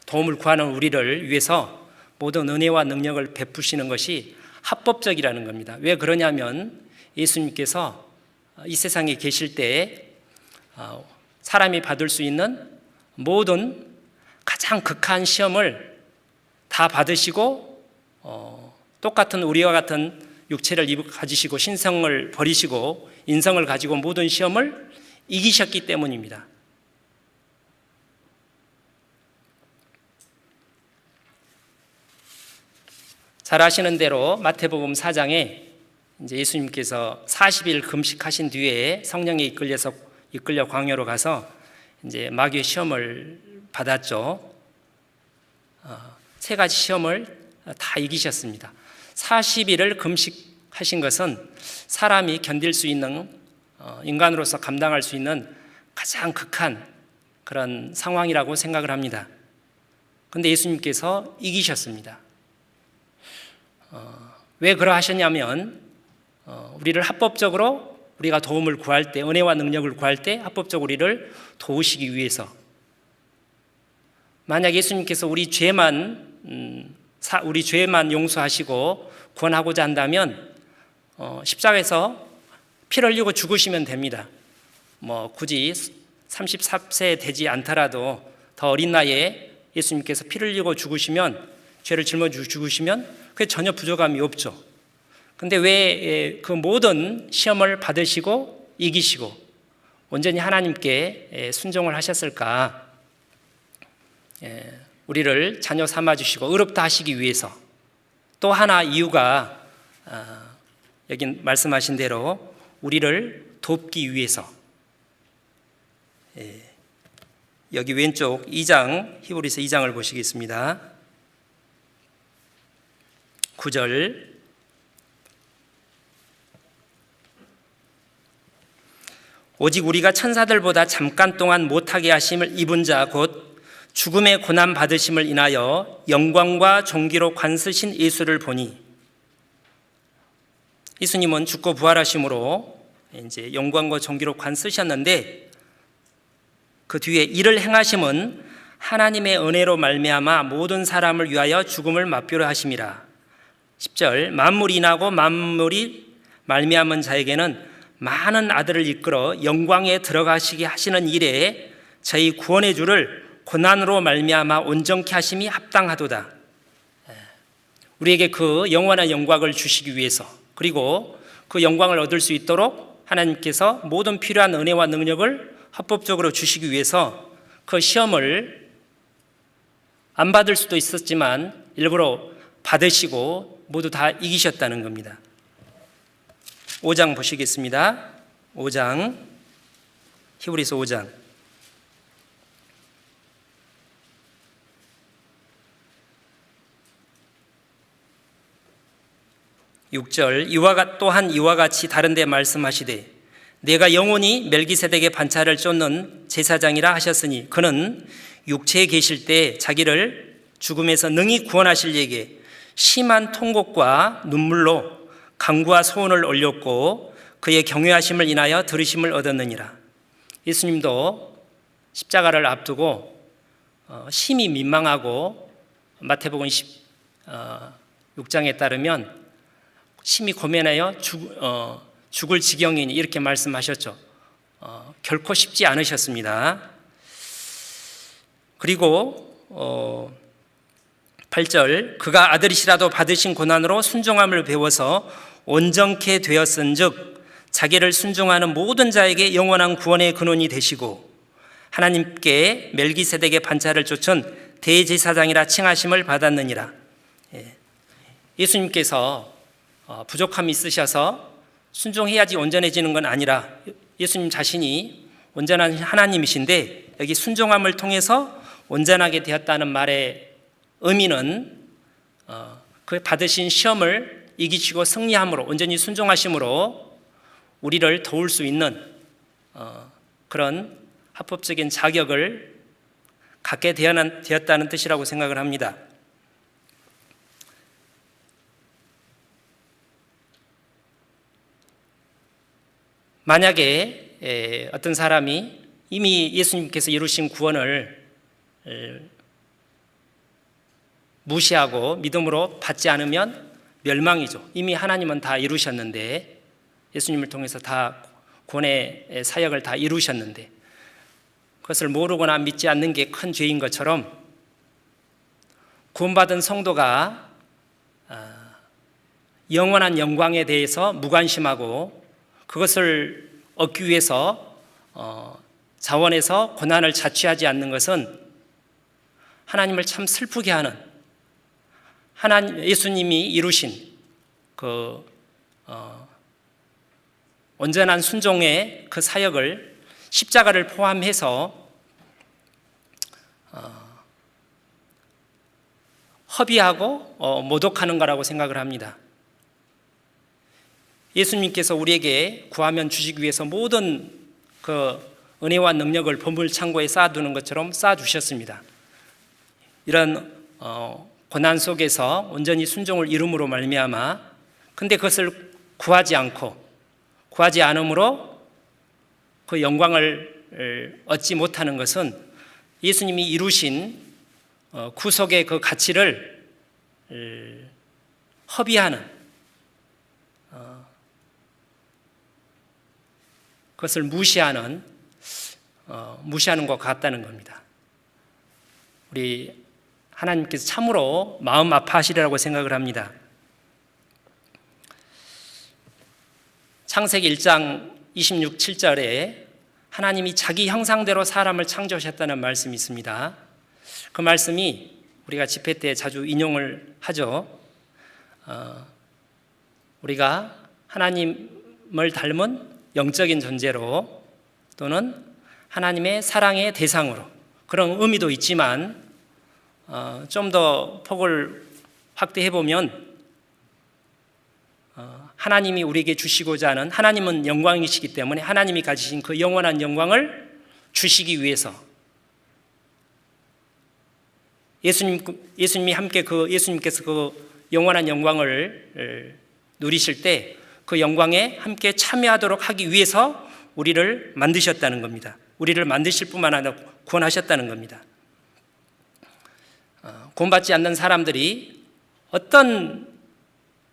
도움을 구하는 우리를 위해서 모든 은혜와 능력을 베푸시는 것이 합법적이라는 겁니다. 왜 그러냐면 예수님께서 이 세상에 계실 때 사람이 받을 수 있는 모든 가장 극한 시험을 다 받으시고 똑같은 우리와 같은 육체를 가지시고 신성을 버리시고 인성을 가지고 모든 시험을 이기셨기 때문입니다. 잘 아시는 대로 마태복음 4장에 이제 예수님께서 40일 금식하신 뒤에 성령에 이끌려 광야로 가서 이제 마귀의 시험을 받았죠. 세 가지 시험을 다 이기셨습니다. 40일을 금식하신 것은 사람이 견딜 수 있는 인간으로서 감당할 수 있는 가장 극한 그런 상황이라고 생각을 합니다. 그런데 예수님께서 이기셨습니다. 왜 그러하셨냐면 우리를 합법적으로 우리가 도움을 구할 때, 은혜와 능력을 구할 때 합법적으로 우리를 도우시기 위해서. 만약 예수님께서 우리 죄만 용서하시고 구원하고자 한다면 십자가에서 피를 흘리고 죽으시면 됩니다. 굳이 34세 되지 않더라도 더 어린 나이에 예수님께서 피를 흘리고 죽으시면, 죄를 짊어지고 죽으시면 그게 전혀 부족함이 없죠. 근데 왜 그 모든 시험을 받으시고 이기시고 온전히 하나님께 순종을 하셨을까? 우리를 자녀 삼아주시고 의롭다 하시기 위해서. 또 하나 이유가 여기 말씀하신 대로 우리를 돕기 위해서. 여기 왼쪽 2장, 히브리서 2장을 보시겠습니다. 9절. 오직 우리가 천사들보다 잠깐 동안 못하게 하심을 입은 자 곧 죽음의 고난 받으심을 인하여 영광과 존귀로 관쓰신 예수를 보니. 예수님은 죽고 부활하심으로 이제 영광과 존귀로 관쓰셨는데 그 뒤에 이를 행하심은 하나님의 은혜로 말미암아 모든 사람을 위하여 죽음을 맛보려 하심이라. 10절. 만물이 인하고 만물이 말미암은 자에게는 많은 아들을 이끌어 영광에 들어가시게 하시는 일에 저희 구원의 주를 고난으로 말미암아 온전케 하심이 합당하도다. 우리에게 그 영원한 영광을 주시기 위해서, 그리고 그 영광을 얻을 수 있도록 하나님께서 모든 필요한 은혜와 능력을 합법적으로 주시기 위해서 그 시험을 안 받을 수도 있었지만 일부러 받으시고 모두 다 이기셨다는 겁니다. 5장 보시겠습니다. 5장, 히브리서 5장. 6절. 또한 이와 같이 다른 데 말씀하시되 내가 영원히 멜기세덱의 반차를 쫓는 제사장이라 하셨으니 그는 육체에 계실 때 자기를 죽음에서 능히 구원하실 이에게 심한 통곡과 눈물로 간구와 소원을 올렸고 그의 경외하심을 인하여 들으심을 얻었느니라. 예수님도 십자가를 앞두고 심히 민망하고 마태복음 6장에 따르면 심히 고민하여 죽을 지경이니 이렇게 말씀하셨죠. 결코 쉽지 않으셨습니다. 그리고 8절. 그가 아들이시라도 받으신 고난으로 순종함을 배워서 온전케 되었은즉 자기를 순종하는 모든 자에게 영원한 구원의 근원이 되시고 하나님께 멜기세덱의 반차를 쫓은 대제사장이라 칭하심을 받았느니라. 예수님께서 부족함이 있으셔서 순종해야지 온전해지는 건 아니라 예수님 자신이 온전한 하나님이신데 여기 순종함을 통해서 온전하게 되었다는 말의 의미는 그 받으신 시험을 이기시고 승리함으로 온전히 순종하심으로 우리를 도울 수 있는 그런 합법적인 자격을 갖게 되었다는 뜻이라고 생각을 합니다. 만약에 어떤 사람이 이미 예수님께서 이루신 구원을 무시하고 믿음으로 받지 않으면 멸망이죠. 이미 하나님은 다 이루셨는데, 예수님을 통해서 다 구원의 사역을 다 이루셨는데 그것을 모르거나 믿지 않는 게 큰 죄인 것처럼 구원받은 성도가 영원한 영광에 대해서 무관심하고 그것을 얻기 위해서 자원해서 고난을 자취하지 않는 것은 하나님을 참 슬프게 하는, 예수님이 이루신 그 온전한 순종의 그 사역을 십자가를 포함해서 허비하고 모독하는 거라고 생각을 합니다. 예수님께서 우리에게 구하면 주시기 위해서 모든 그 은혜와 능력을 보물창고에 쌓아두는 것처럼 쌓아주셨습니다. 이런 고난 속에서 온전히 순종을 이룸으로 말미암아, 근데 그것을 구하지 않고 구하지 않으므로 그 영광을 얻지 못하는 것은 예수님이 이루신 구속의 그 가치를 허비하는, 그것을 무시하는 것 같다는 겁니다. 우리 하나님께서 참으로 마음 아파하시리라고 생각을 합니다. 창세기 1장 26, 7절에 하나님이 자기 형상대로 사람을 창조하셨다는 말씀이 있습니다. 그 말씀이 우리가 집회 때 자주 인용을 하죠. 우리가 하나님을 닮은 영적인 존재로 또는 하나님의 사랑의 대상으로, 그런 의미도 있지만 좀 더 폭을 확대해 보면 하나님이 우리에게 주시고자 하는, 하나님은 영광이시기 때문에 하나님이 가지신 그 영원한 영광을 주시기 위해서 예수님께서 그 영원한 영광을 누리실 때 그 영광에 함께 참여하도록 하기 위해서 우리를 만드셨다는 겁니다. 우리를 만드실 뿐만 아니라 구원하셨다는 겁니다. 구원받지 않는 사람들이 어떤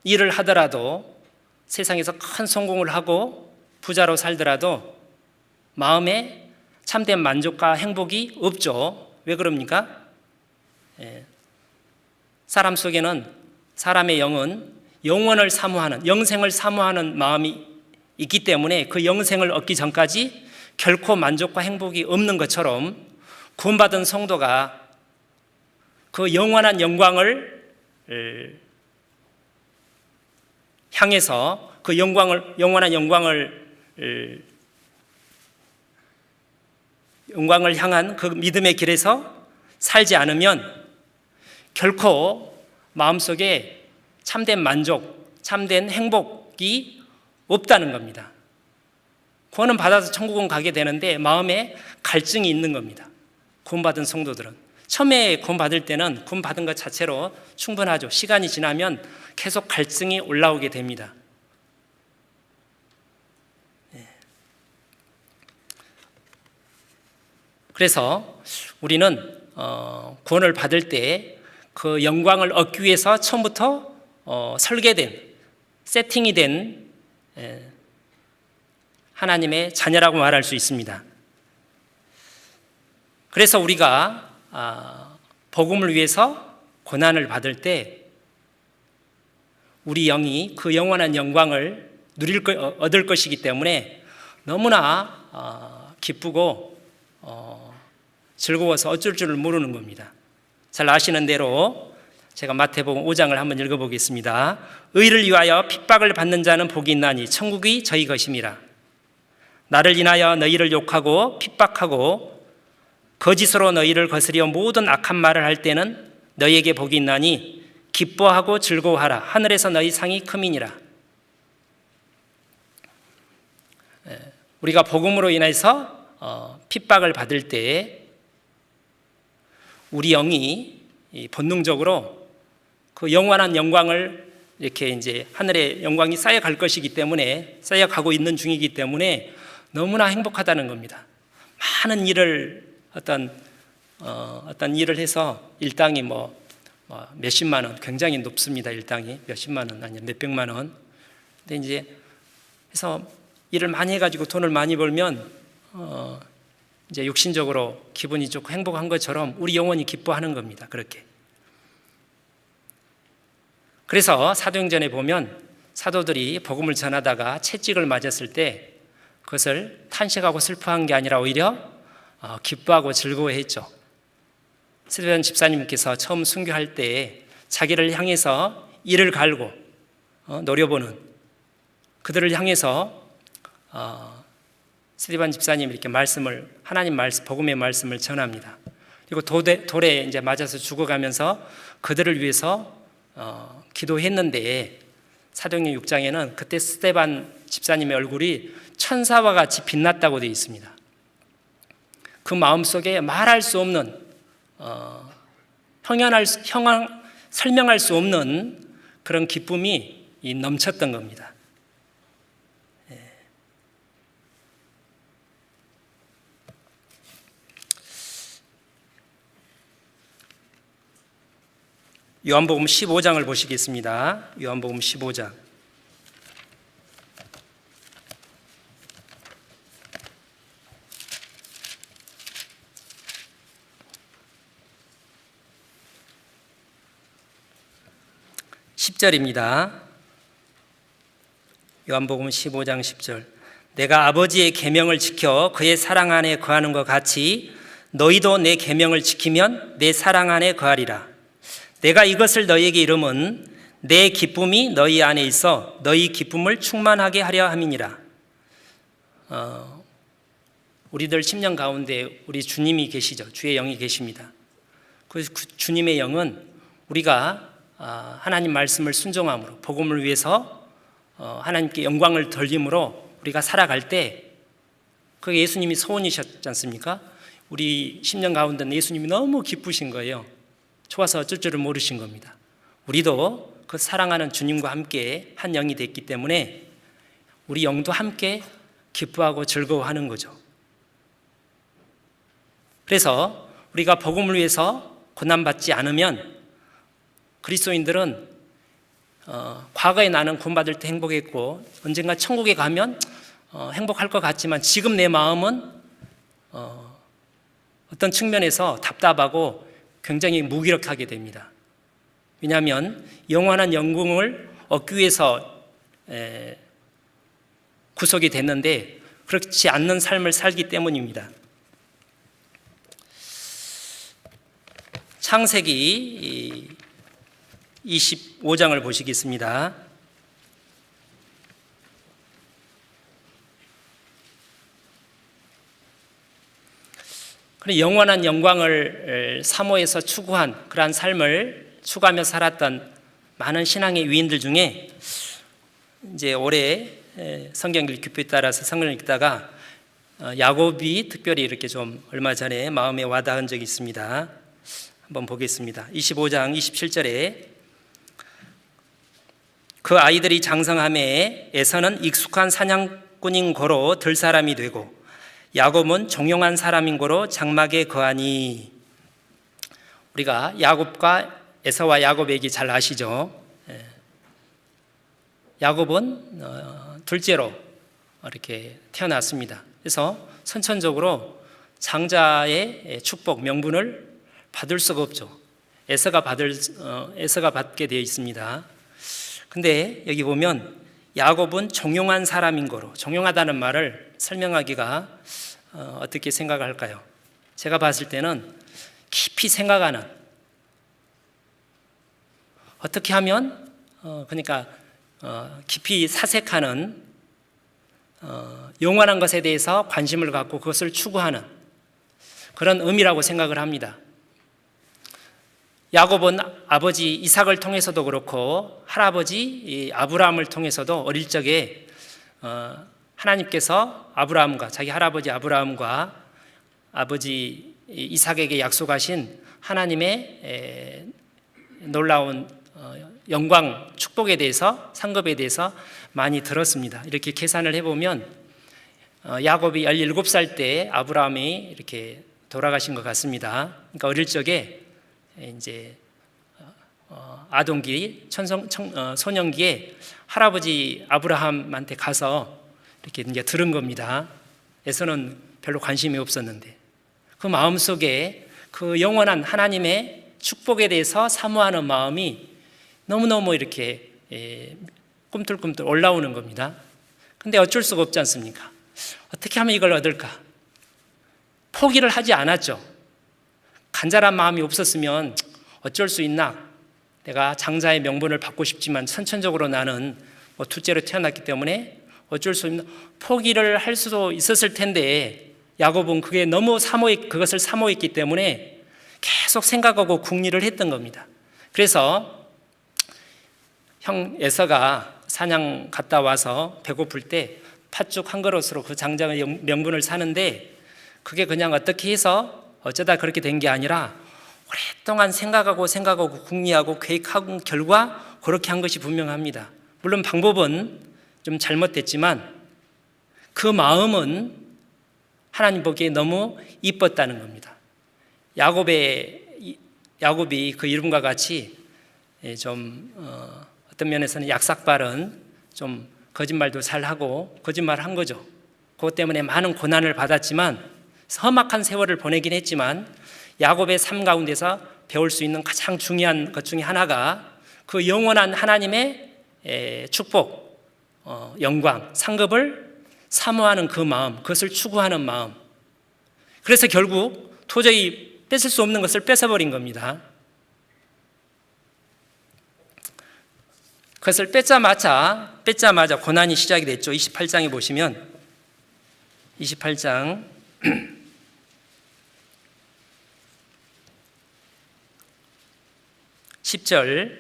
일을 하더라도, 세상에서 큰 성공을 하고 부자로 살더라도 마음에 참된 만족과 행복이 없죠. 왜 그럽니까? 사람 속에는, 사람의 영은 영원을 사모하는, 영생을 사모하는 마음이 있기 때문에 그 영생을 얻기 전까지 결코 만족과 행복이 없는 것처럼 구원받은 성도가 그 영원한 영광을 향해서 그 영원한 영광을 향한 그 믿음의 길에서 살지 않으면 결코 마음속에 참된 만족, 참된 행복이 없다는 겁니다. 구원은 받아서 천국은 가게 되는데 마음에 갈증이 있는 겁니다. 구원받은 성도들은 처음에 구원받을 때는 구원받은 것 자체로 충분하죠. 시간이 지나면 계속 갈증이 올라오게 됩니다. 그래서 우리는 구원을 받을 때 그 영광을 얻기 위해서 처음부터 설계된, 세팅이 된 하나님의 자녀라고 말할 수 있습니다. 그래서 우리가 복음을 위해서 고난을 받을 때 우리 영이 그 영원한 영광을 얻을 것이기 때문에 너무나 기쁘고 즐거워서 어쩔 줄을 모르는 겁니다. 잘 아시는 대로 제가 마태복음 5장을 한번 읽어보겠습니다. 의를 위하여 핍박을 받는 자는 복이 있나니 천국이 저희 것임이라. 나를 인하여 너희를 욕하고 핍박하고 거짓으로 너희를 거스려 모든 악한 말을 할 때는 너희에게 복이 있나니 기뻐하고 즐거워하라. 하늘에서 너희 상이 크민이라. 우리가 복음으로 인해서 핍박을 받을 때 우리 영이 본능적으로 그 영원한 영광을 이렇게 이제 하늘의 영광이 쌓여갈 것이기 때문에, 쌓여가고 있는 중이기 때문에 너무나 행복하다는 겁니다. 많은 일을 어떤 일을 해서 일당이 몇십만 원, 굉장히 높습니다. 일당이 몇십만 원 아니면 몇백만 원. 근데 이제 해서 일을 많이 해가지고 돈을 많이 벌면 이제 육신적으로 기분이 좋고 행복한 것처럼 우리 영혼이 기뻐하는 겁니다. 그렇게. 그래서 사도행전에 보면 사도들이 복음을 전하다가 채찍을 맞았을 때 그것을 탄식하고 슬퍼한 게 아니라 오히려 기뻐하고 즐거워했죠. 스데반 집사님께서 처음 순교할 때 자기를 향해서 이를 갈고 노려보는 그들을 향해서 스데반 집사님이 이렇게 하나님 말씀, 복음의 말씀을 전합니다. 그리고 돌에 이제 맞아서 죽어가면서 그들을 위해서 기도했는데 사도행전 6장에는 그때 스데반 집사님의 얼굴이 천사와 같이 빛났다고 되어 있습니다. 그 마음속에 말할 수 없는 설명할 수 없는 그런 기쁨이 넘쳤던 겁니다. 요한복음 15장을 보시겠습니다. 요한복음 15장. (10절입니다) 요한복음 15장 10절. 내가 아버지의 계명을 지켜 그의 사랑 안에 거하는 것 같이 너희도 내 계명을 지키면 내 사랑 안에 거하리라. 내가 이것을 너희에게 이름은 내 기쁨이 너희 안에 있어 너희 기쁨을 충만하게 하려 함이니라. 우리들 심령 가운데 우리 주님이 계시죠. 주의 영이 계십니다. 그 주님의 영은 우리가 하나님 말씀을 순종함으로 복음을 위해서 하나님께 영광을 돌림으로 우리가 살아갈 때, 그게 예수님이 소원이셨지 않습니까? 우리 심령 가운데 예수님이 너무 기쁘신 거예요. 좋아서 어쩔 줄을 모르신 겁니다. 우리도 그 사랑하는 주님과 함께 한 영이 됐기 때문에 우리 영도 함께 기뻐하고 즐거워하는 거죠. 그래서 우리가 복음을 위해서 고난받지 않으면 그리스도인들은 과거에 나는 구원받을 때 행복했고 언젠가 천국에 가면 행복할 것 같지만 지금 내 마음은 어떤 측면에서 답답하고 굉장히 무기력하게 됩니다. 왜냐하면 영원한 영광을 얻기 위해서 구속이 됐는데 그렇지 않는 삶을 살기 때문입니다. 창세기 25장을 보시겠습니다. 영원한 영광을 사모해서 추구한 그러한 삶을 추구하며 살았던 많은 신앙의 위인들 중에 이제 올해 성경 읽기표에 따라서 성경을 읽다가 야곱이 특별히 이렇게 좀 얼마 전에 마음에 와닿은 적이 있습니다. 한번 보겠습니다. 25장 27절에 그 아이들이 장성함에 에서는 익숙한 사냥꾼인 고로 들사람이 되고 야곱은 종용한 사람인 고로 장막에 거하니. 우리가 야곱과 에서와 야곱 얘기 잘 아시죠? 야곱은 둘째로 이렇게 태어났습니다. 그래서 선천적으로 장자의 축복, 명분을 받을 수가 없죠. 에서가 받게 되어 있습니다. 근데 여기 보면 야곱은 종용한 사람인 거로, 종용하다는 말을 설명하기가 어떻게 생각할까요? 제가 봤을 때는 깊이 생각하는, 어떻게 하면 그러니까 깊이 사색하는, 영원한 것에 대해서 관심을 갖고 그것을 추구하는 그런 의미라고 생각을 합니다. 야곱은 아버지 이삭을 통해서도 그렇고 할아버지 아브라함을 통해서도 어릴 적에 하나님께서 아브라함과 자기 할아버지 아브라함과 아버지 이삭에게 약속하신 하나님의 놀라운 영광, 축복에 대해서, 상급에 대해서 많이 들었습니다. 이렇게 계산을 해보면 야곱이 17살 때 아브라함이 이렇게 돌아가신 것 같습니다. 그러니까 어릴 적에 이제 아동기, 소년기에 할아버지 아브라함한테 가서 이렇게 이제 들은 겁니다. 에서는 별로 관심이 없었는데 그 마음속에 그 영원한 하나님의 축복에 대해서 사모하는 마음이 너무너무 이렇게 꿈틀꿈틀 올라오는 겁니다. 근데 어쩔 수가 없지 않습니까? 어떻게 하면 이걸 얻을까? 포기를 하지 않았죠. 간절한 마음이 없었으면 어쩔 수 있나? 내가 장자의 명분을 받고 싶지만 선천적으로 나는 둘째로 태어났기 때문에 어쩔 수 없나? 포기를 할 수도 있었을 텐데 야곱은 그게 너무 그것을 사모했기 때문에 계속 생각하고 궁리를 했던 겁니다. 그래서 형 에서가 사냥 갔다 와서 배고플 때 팥죽 한 그릇으로 그 장자의 명분을 사는데 그게 그냥 어떻게 해서 어쩌다 그렇게 된 게 아니라 오랫동안 생각하고 궁리하고 계획한 결과 그렇게 한 것이 분명합니다. 물론 방법은 좀 잘못됐지만 그 마음은 하나님 보기에 너무 이뻤다는 겁니다. 야곱이 그 이름과 같이 좀 어떤 면에서는 약삭발은 좀 거짓말도 잘하고 거짓말한 거죠. 그것 때문에 많은 고난을 받았지만 험악한 세월을 보내긴 했지만 야곱의 삶 가운데서 배울 수 있는 가장 중요한 것 중에 하나가 그 영원한 하나님의 축복, 영광, 상급을 사모하는 그 마음, 그것을 추구하는 마음. 그래서 결국 도저히 뺏을 수 없는 것을 뺏어버린 겁니다. 그것을 뺏자마자 고난이 시작이 됐죠. 28장에 보시면 28장 10절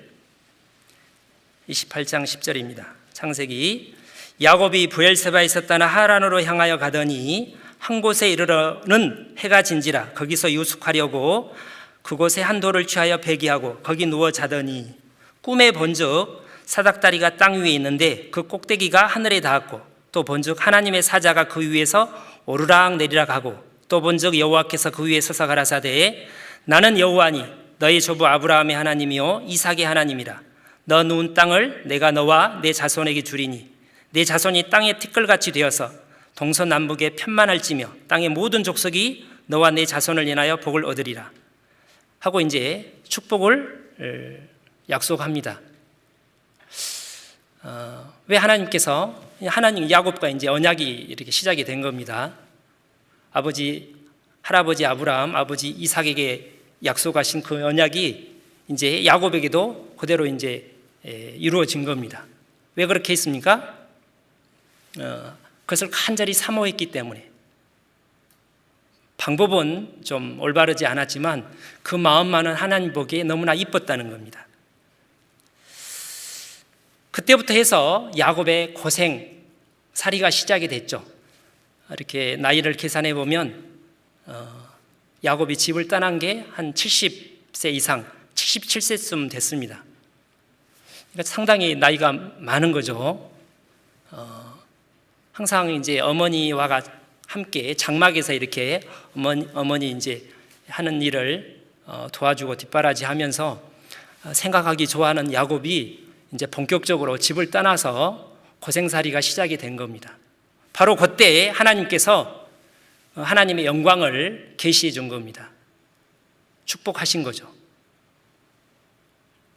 28장 10절입니다. 창세기 야곱이 브엘세바에 있었다나 하란으로 향하여 가더니 한 곳에 이르러는 해가 진지라 거기서 유숙하려고 그곳에 한 돌을 취하여 배기하고 거기 누워 자더니 꿈에 본즉 사닥다리가 땅 위에 있는데 그 꼭대기가 하늘에 닿았고 또 본즉 하나님의 사자가 그 위에서 오르락 내리락 하고 또 본즉 여호와께서 그 위에 서서 가라사대 나는 여호와니 너의 조부 아브라함의 하나님이요 이삭의 하나님이라 너 누운 땅을 내가 너와 내 자손에게 주리니 내 자손이 땅의 티끌같이 되어서 동서남북에 편만할지며 땅의 모든 족속이 너와 내 자손을 인하여 복을 얻으리라 하고 이제 축복을 약속합니다. 왜 하나님 야곱과 이제 언약이 이렇게 시작이 된 겁니다. 할아버지 아브라함, 아버지 이삭에게 약속하신 그 언약이 이제 야곱에게도 그대로 이제 이루어진 겁니다. 왜 그렇게 했습니까? 그것을 간절히 사모했기 때문에. 방법은 좀 올바르지 않았지만 그 마음만은 하나님 보기에 너무나 이뻤다는 겁니다. 그때부터 해서 야곱의 고생살이가 시작이 됐죠. 이렇게 나이를 계산해 보면 야곱이 집을 떠난 게 한 70세 이상, 77세쯤 됐습니다. 그러니까 상당히 나이가 많은 거죠. 항상 이제 어머니와 함께 장막에서 이렇게 어머니 이제 하는 일을 도와주고 뒷바라지하면서 생각하기 좋아하는 야곱이 이제 본격적으로 집을 떠나서 고생살이가 시작이 된 겁니다. 바로 그때 하나님께서 하나님의 영광을 계시해 준 겁니다. 축복하신 거죠.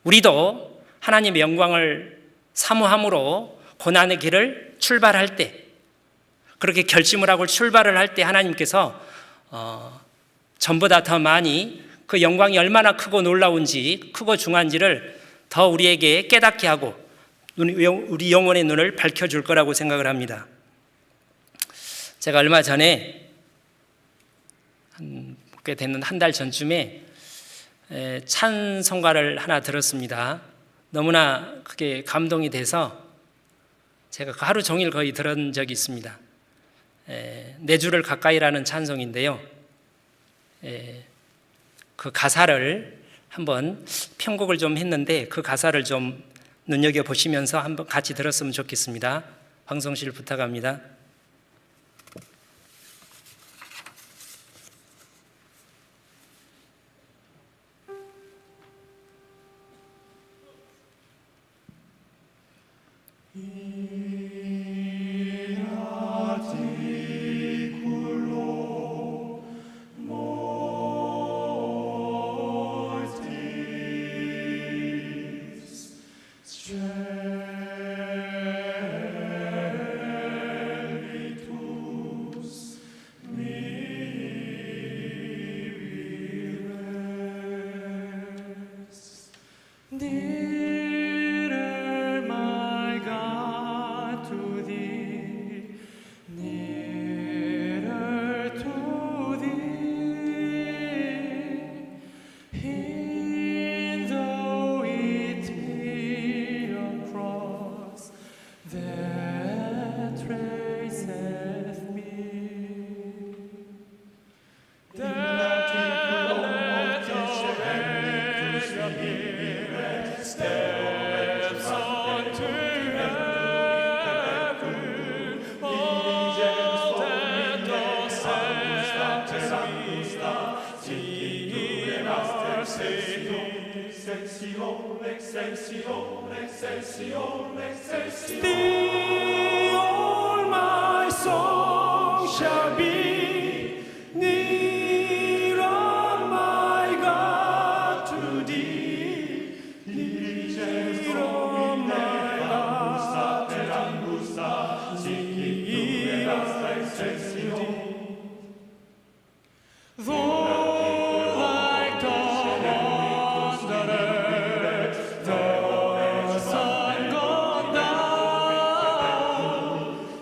우리도 하나님의 영광을 사모함으로 고난의 길을 출발할 때, 그렇게 결심을 하고 출발을 할 때 하나님께서 전보다 더 많이 그 영광이 얼마나 크고 놀라운지, 크고 중한지를 더 우리에게 깨닫게 하고 우리 영혼의 눈을 밝혀줄 거라고 생각을 합니다. 제가 얼마 전에 꽤 됐는 한 달 전쯤에 찬송가를 하나 들었습니다. 너무나 그게 감동이 돼서 제가 하루 종일 거의 들은 적이 있습니다. 내 주를 가까이라는 찬송인데요. 그 가사를 한번 편곡을 좀 했는데 그 가사를 좀 눈여겨보시면서 한번 같이 들었으면 좋겠습니다. 방송실 부탁합니다. Still all my song shall be nearer, my God, to thee. Nearer, my God, to thee. Though like dawn that earth, the sun gone down,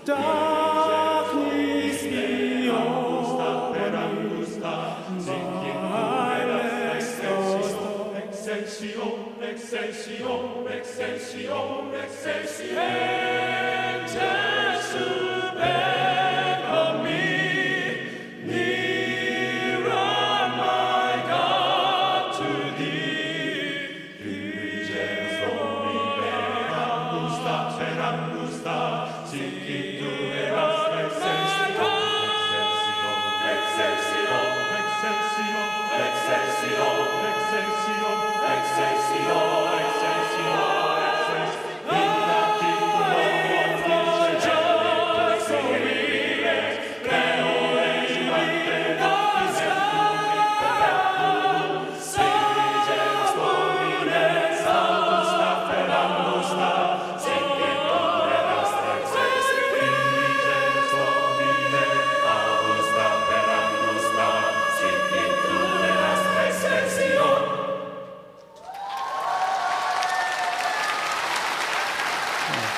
darkness be over me, my legs go Excelsior, Excelsior, Excelsior, Excelsior. Angels to beckon me, nearer, my God, to thee. Angels domine, angusta, per angusta, sic tu eras Excelsior, Excelsior, Excelsior, Excelsior, Excelsior, Excelsior, Excelsior,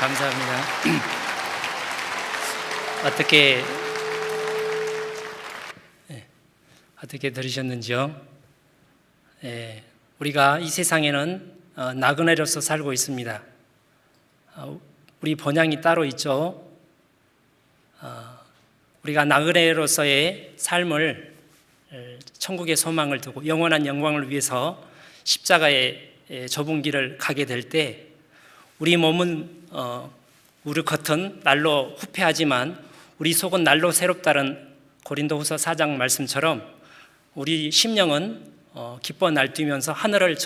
감사합니다. 어떻게 들으셨는지요? 우리가 이 세상에는 나그네로서 살고 있습니다. 우리 본향이 따로 있죠. 우리가 나그네로서의 삶을 천국의 소망을 두고 영원한 영광을 위해서 십자가의 좁은 길을 가게 될 때 우리 몸은 우리 겉은 날로 후패하지만 우리 속은 날로 새롭다는 고린도후서 4장 말씀처럼 우리 심령은 기뻐 날뛰면서 하늘을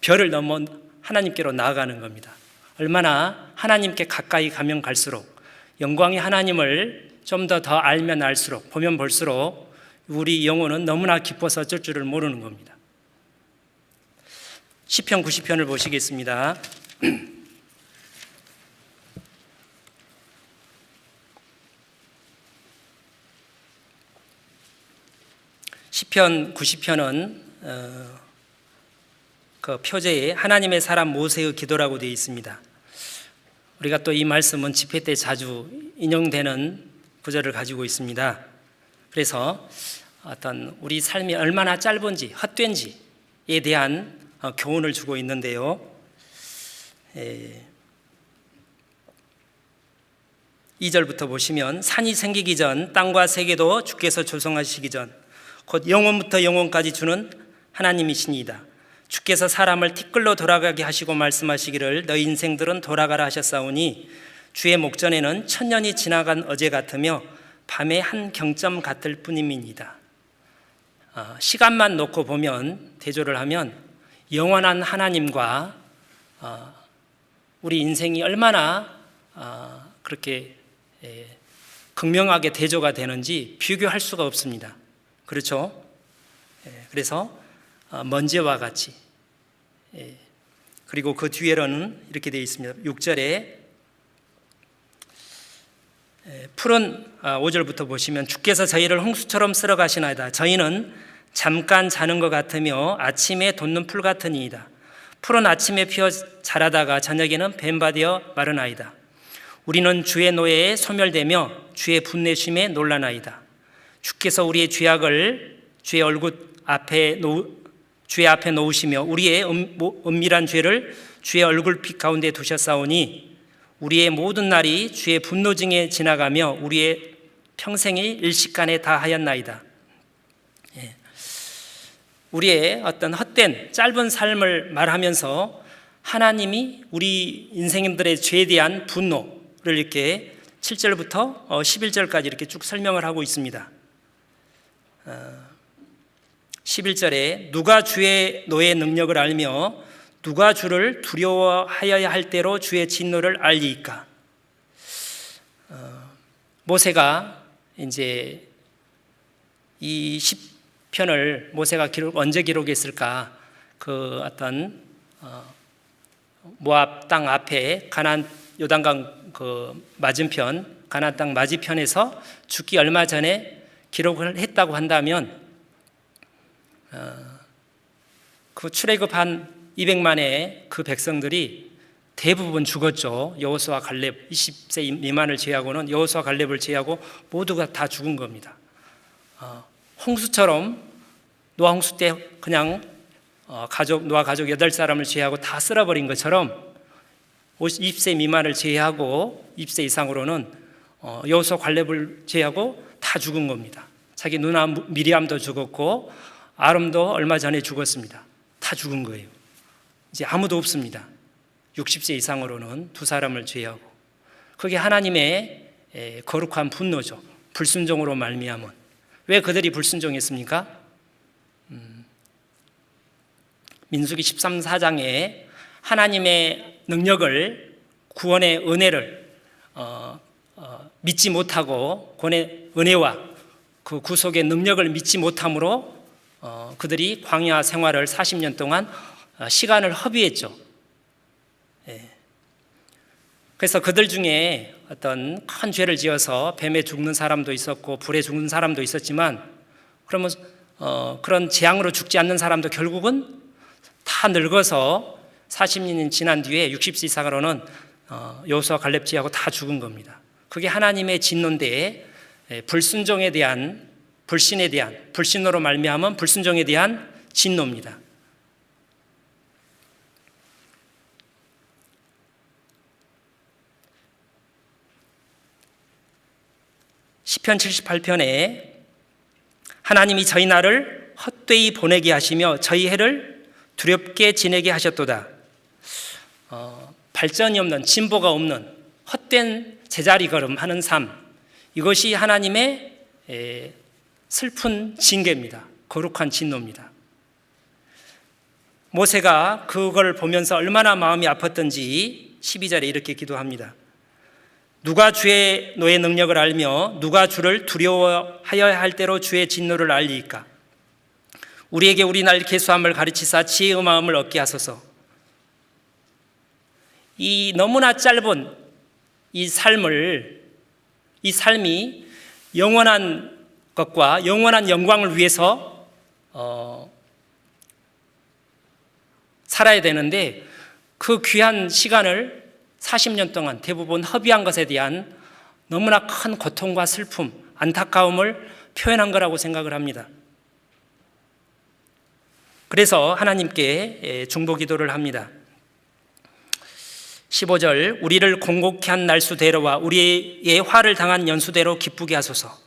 별을 넘어 하나님께로 나아가는 겁니다. 얼마나 하나님께 가까이 가면 갈수록 영광의 하나님을 좀 더 알면 알수록 보면 볼수록 우리 영혼은 너무나 기뻐서 어쩔 줄을 모르는 겁니다. 시편 90편을 보시겠습니다. 시편 90편은 그 표제에 하나님의 사람 모세의 기도라고 되어 있습니다. 우리가 또 이 말씀은 집회 때 자주 인용되는 구절을 가지고 있습니다. 그래서 어떤 우리 삶이 얼마나 짧은지 헛된지에 대한 교훈을 주고 있는데요. 2절부터 보시면 산이 생기기 전 땅과 세계도 주께서 조성하시기 전 곧 영원부터 영원까지 주는 하나님이시니이다. 주께서 사람을 티끌로 돌아가게 하시고 말씀하시기를 너희 인생들은 돌아가라 하셨사오니 주의 목전에는 천년이 지나간 어제 같으며 밤의 한 경점 같을 뿐임이니이다. 시간만 놓고 보면 대조를 하면 영원한 하나님과 우리 인생이 얼마나 그렇게 극명하게 대조가 되는지 비교할 수가 없습니다. 그렇죠? 그래서 먼지와 같이 그리고 그 뒤에는 이렇게 되어 있습니다. 6절에 푸른 5절부터 보시면 주께서 저희를 홍수처럼 쓸어 가시나이다. 저희는 잠깐 자는 것 같으며 아침에 돋는 풀 같으니이다. 풀은 아침에 피어 자라다가 저녁에는 뱀바되어 마르나이다. 우리는 주의 노예에 소멸되며 주의 분내심에 놀라나이다. 주께서 우리의 죄악을 주의 앞에 놓으시며 우리의 은밀한 죄를 주의 얼굴빛 가운데 두셨사오니 우리의 모든 날이 주의 분노증에 지나가며 우리의 평생이 일시간에 다하였나이다. 우리의 어떤 헛된 짧은 삶을 말하면서 하나님이 우리 인생들의 죄에 대한 분노를 이렇게 7절부터 11절까지 이렇게 쭉 설명을 하고 있습니다. 11절에 누가 주의 노의 능력을 알며 누가 주를 두려워하여야 할 대로 주의 진노를 알리이까. 모세가 이제 이 시편을 모세가 언제 기록했을까? 그 어떤 모압 땅 앞에 가나안 요단강 그 맞은편 가나안 땅 맞은편에서 죽기 얼마 전에 기록을 했다고 한다면 그 출애굽한 200만의 그 백성들이 대부분 죽었죠. 여호수아 갈렙 20세 미만을 제외하고는 여호수아 갈렙을 제외하고 모두가 다 죽은 겁니다. 홍수처럼 노아 홍수 때 그냥 노아 가족 8사람을 제외하고 다 쓸어버린 것처럼 20세 미만을 제외하고 20세 이상으로는 여호수아 갈렙을 제외하고 다 죽은 겁니다. 자기 누나 미리암도 죽었고 아름도 얼마 전에 죽었습니다. 다 죽은 거예요. 이제 아무도 없습니다. 60세 이상으로는 2사람을 제외하고. 그게 하나님의 거룩한 분노죠. 불순종으로 말미암은. 왜 그들이 불순종했습니까? 민수기 13사장에 하나님의 능력을 구원의 은혜를 믿지 못하고 구원의 은혜와 그 구속의 능력을 믿지 못함으로 그들이 광야 생활을 40년 동안 시간을 허비했죠. 그래서 그들 중에 어떤 큰 죄를 지어서 뱀에 죽는 사람도 있었고 불에 죽는 사람도 있었지만 그러면 그런 재앙으로 죽지 않는 사람도 결국은 다 늙어서 40년이 지난 뒤에 60세 이상으로는 여호수아 갈렙 제하고 다 죽은 겁니다. 그게 하나님의 진노인데 불순종에 대한 불신에 대한 불신으로 말미암은 불순종에 대한 진노입니다. 시편 78편에 하나님이 저희 날을 헛되이 보내게 하시며 저희 해를 두렵게 지내게 하셨도다. 발전이 없는 진보가 없는 헛된 제자리 걸음하는 삶, 이것이 하나님의 슬픈 징계입니다. 거룩한 진노입니다. 모세가 그걸 보면서 얼마나 마음이 아팠던지 12절에 이렇게 기도합니다. 누가 주의 노의 능력을 알며 누가 주를 두려워하여야 할 대로 주의 진노를 알리이까. 우리에게 우리 날 계수함을 가르치사 지혜의 마음을 얻게 하소서. 이 너무나 짧은 이 삶이 영원한 것과 영원한 영광을 위해서 살아야 되는데 그 귀한 시간을 40년 동안 대부분 허비한 것에 대한 너무나 큰 고통과 슬픔, 안타까움을 표현한 거라고 생각을 합니다. 그래서 하나님께 중보 기도를 합니다. 15절, 우리를 공곡케 한 날수대로와 우리의 화를 당한 연수대로 기쁘게 하소서.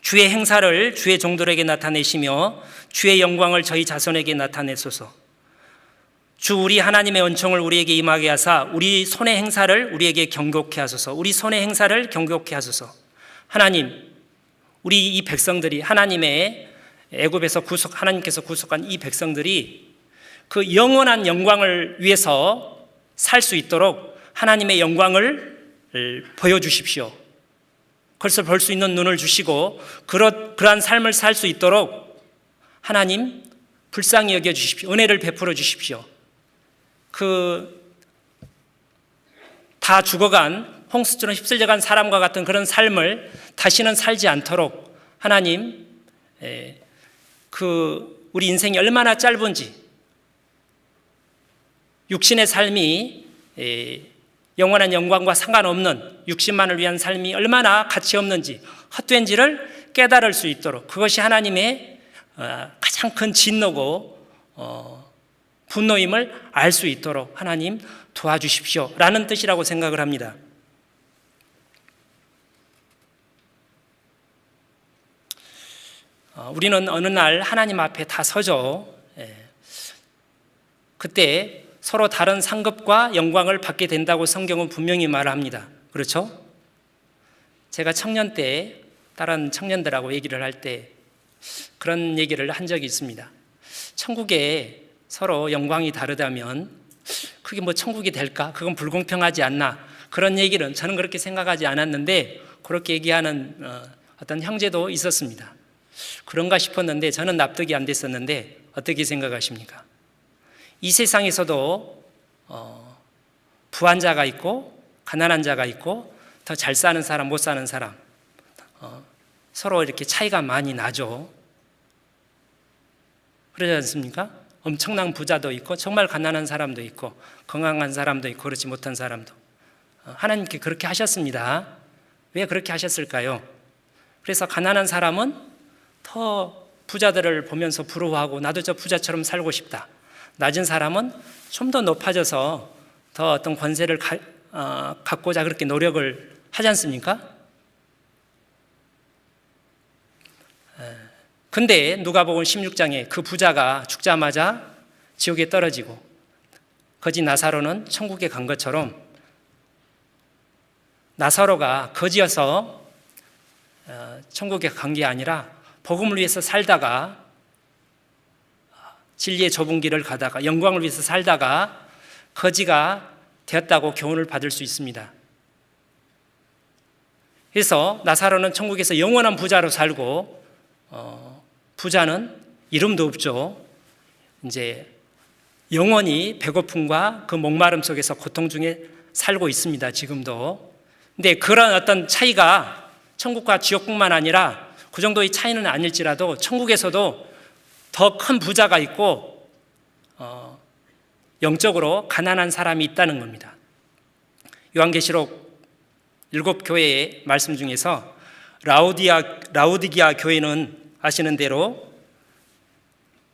주의 행사를 주의 종들에게 나타내시며 주의 영광을 저희 자손에게 나타내소서. 주 우리 하나님의 은총을 우리에게 임하게 하사 우리 손의 행사를 우리에게 경고케 하소서. 우리 손의 행사를 경고케 하소서. 하나님, 우리 이 백성들이 하나님의 애굽에서 하나님께서 구속한 이 백성들이 그 영원한 영광을 위해서 살 수 있도록 하나님의 영광을 보여주십시오. 그것을 볼 수 있는 눈을 주시고 그러한 삶을 살 수 있도록 하나님 불쌍히 여겨주십시오. 은혜를 베풀어 주십시오. 다 죽어간 홍수처럼 휩쓸려간 사람과 같은 그런 삶을 다시는 살지 않도록 하나님 우리 인생이 얼마나 짧은지, 육신의 삶이 영원한 영광과 상관없는 육신만을 위한 삶이 얼마나 가치 없는지, 헛된지를 깨달을 수 있도록, 그것이 하나님의 가장 큰 진노고 분노임을 알 수 있도록 하나님 도와주십시오 라는 뜻이라고 생각을 합니다. 우리는 어느 날 하나님 앞에 다 서죠. 그때 서로 다른 상급과 영광을 받게 된다고 성경은 분명히 말합니다. 그렇죠? 제가 청년 때 다른 청년들하고 얘기를 할 때 그런 얘기를 한 적이 있습니다. 천국에 서로 영광이 다르다면 그게 뭐 천국이 될까? 그건 불공평하지 않나? 그런 얘기는 저는 그렇게 생각하지 않았는데 그렇게 얘기하는 어떤 형제도 있었습니다. 그런가 싶었는데 저는 납득이 안 됐었는데 어떻게 생각하십니까? 이 세상에서도 부한 자가 있고 가난한 자가 있고 더 잘 사는 사람, 못 사는 사람, 서로 이렇게 차이가 많이 나죠. 그러지 않습니까? 엄청난 부자도 있고 정말 가난한 사람도 있고 건강한 사람도 있고 그렇지 못한 사람도. 하나님께 그렇게 하셨습니다. 왜 그렇게 하셨을까요? 그래서 가난한 사람은 더 부자들을 보면서 부러워하고 나도 저 부자처럼 살고 싶다. 낮은 사람은 좀 더 높아져서 더 어떤 권세를 갖고자 그렇게 노력을 하지 않습니까? 근데 누가복음 16장에 그 부자가 죽자마자 지옥에 떨어지고 거지 나사로는 천국에 간 것처럼 나사로가 거지여서 천국에 간 게 아니라 복음을 위해서 살다가 진리의 좁은 길을 가다가 영광을 위해서 살다가 거지가 되었다고 교훈을 받을 수 있습니다. 그래서 나사로는 천국에서 영원한 부자로 살고 부자는 이름도 없죠. 이제 영원히 배고픔과 그 목마름 속에서 고통 중에 살고 있습니다. 지금도. 근데 그런 어떤 차이가 천국과 지옥뿐만 아니라 그 정도의 차이는 아닐지라도 천국에서도 더 큰 부자가 있고 영적으로 가난한 사람이 있다는 겁니다. 요한계시록 7교회의 말씀 중에서 라우디기아 교회는 아시는 대로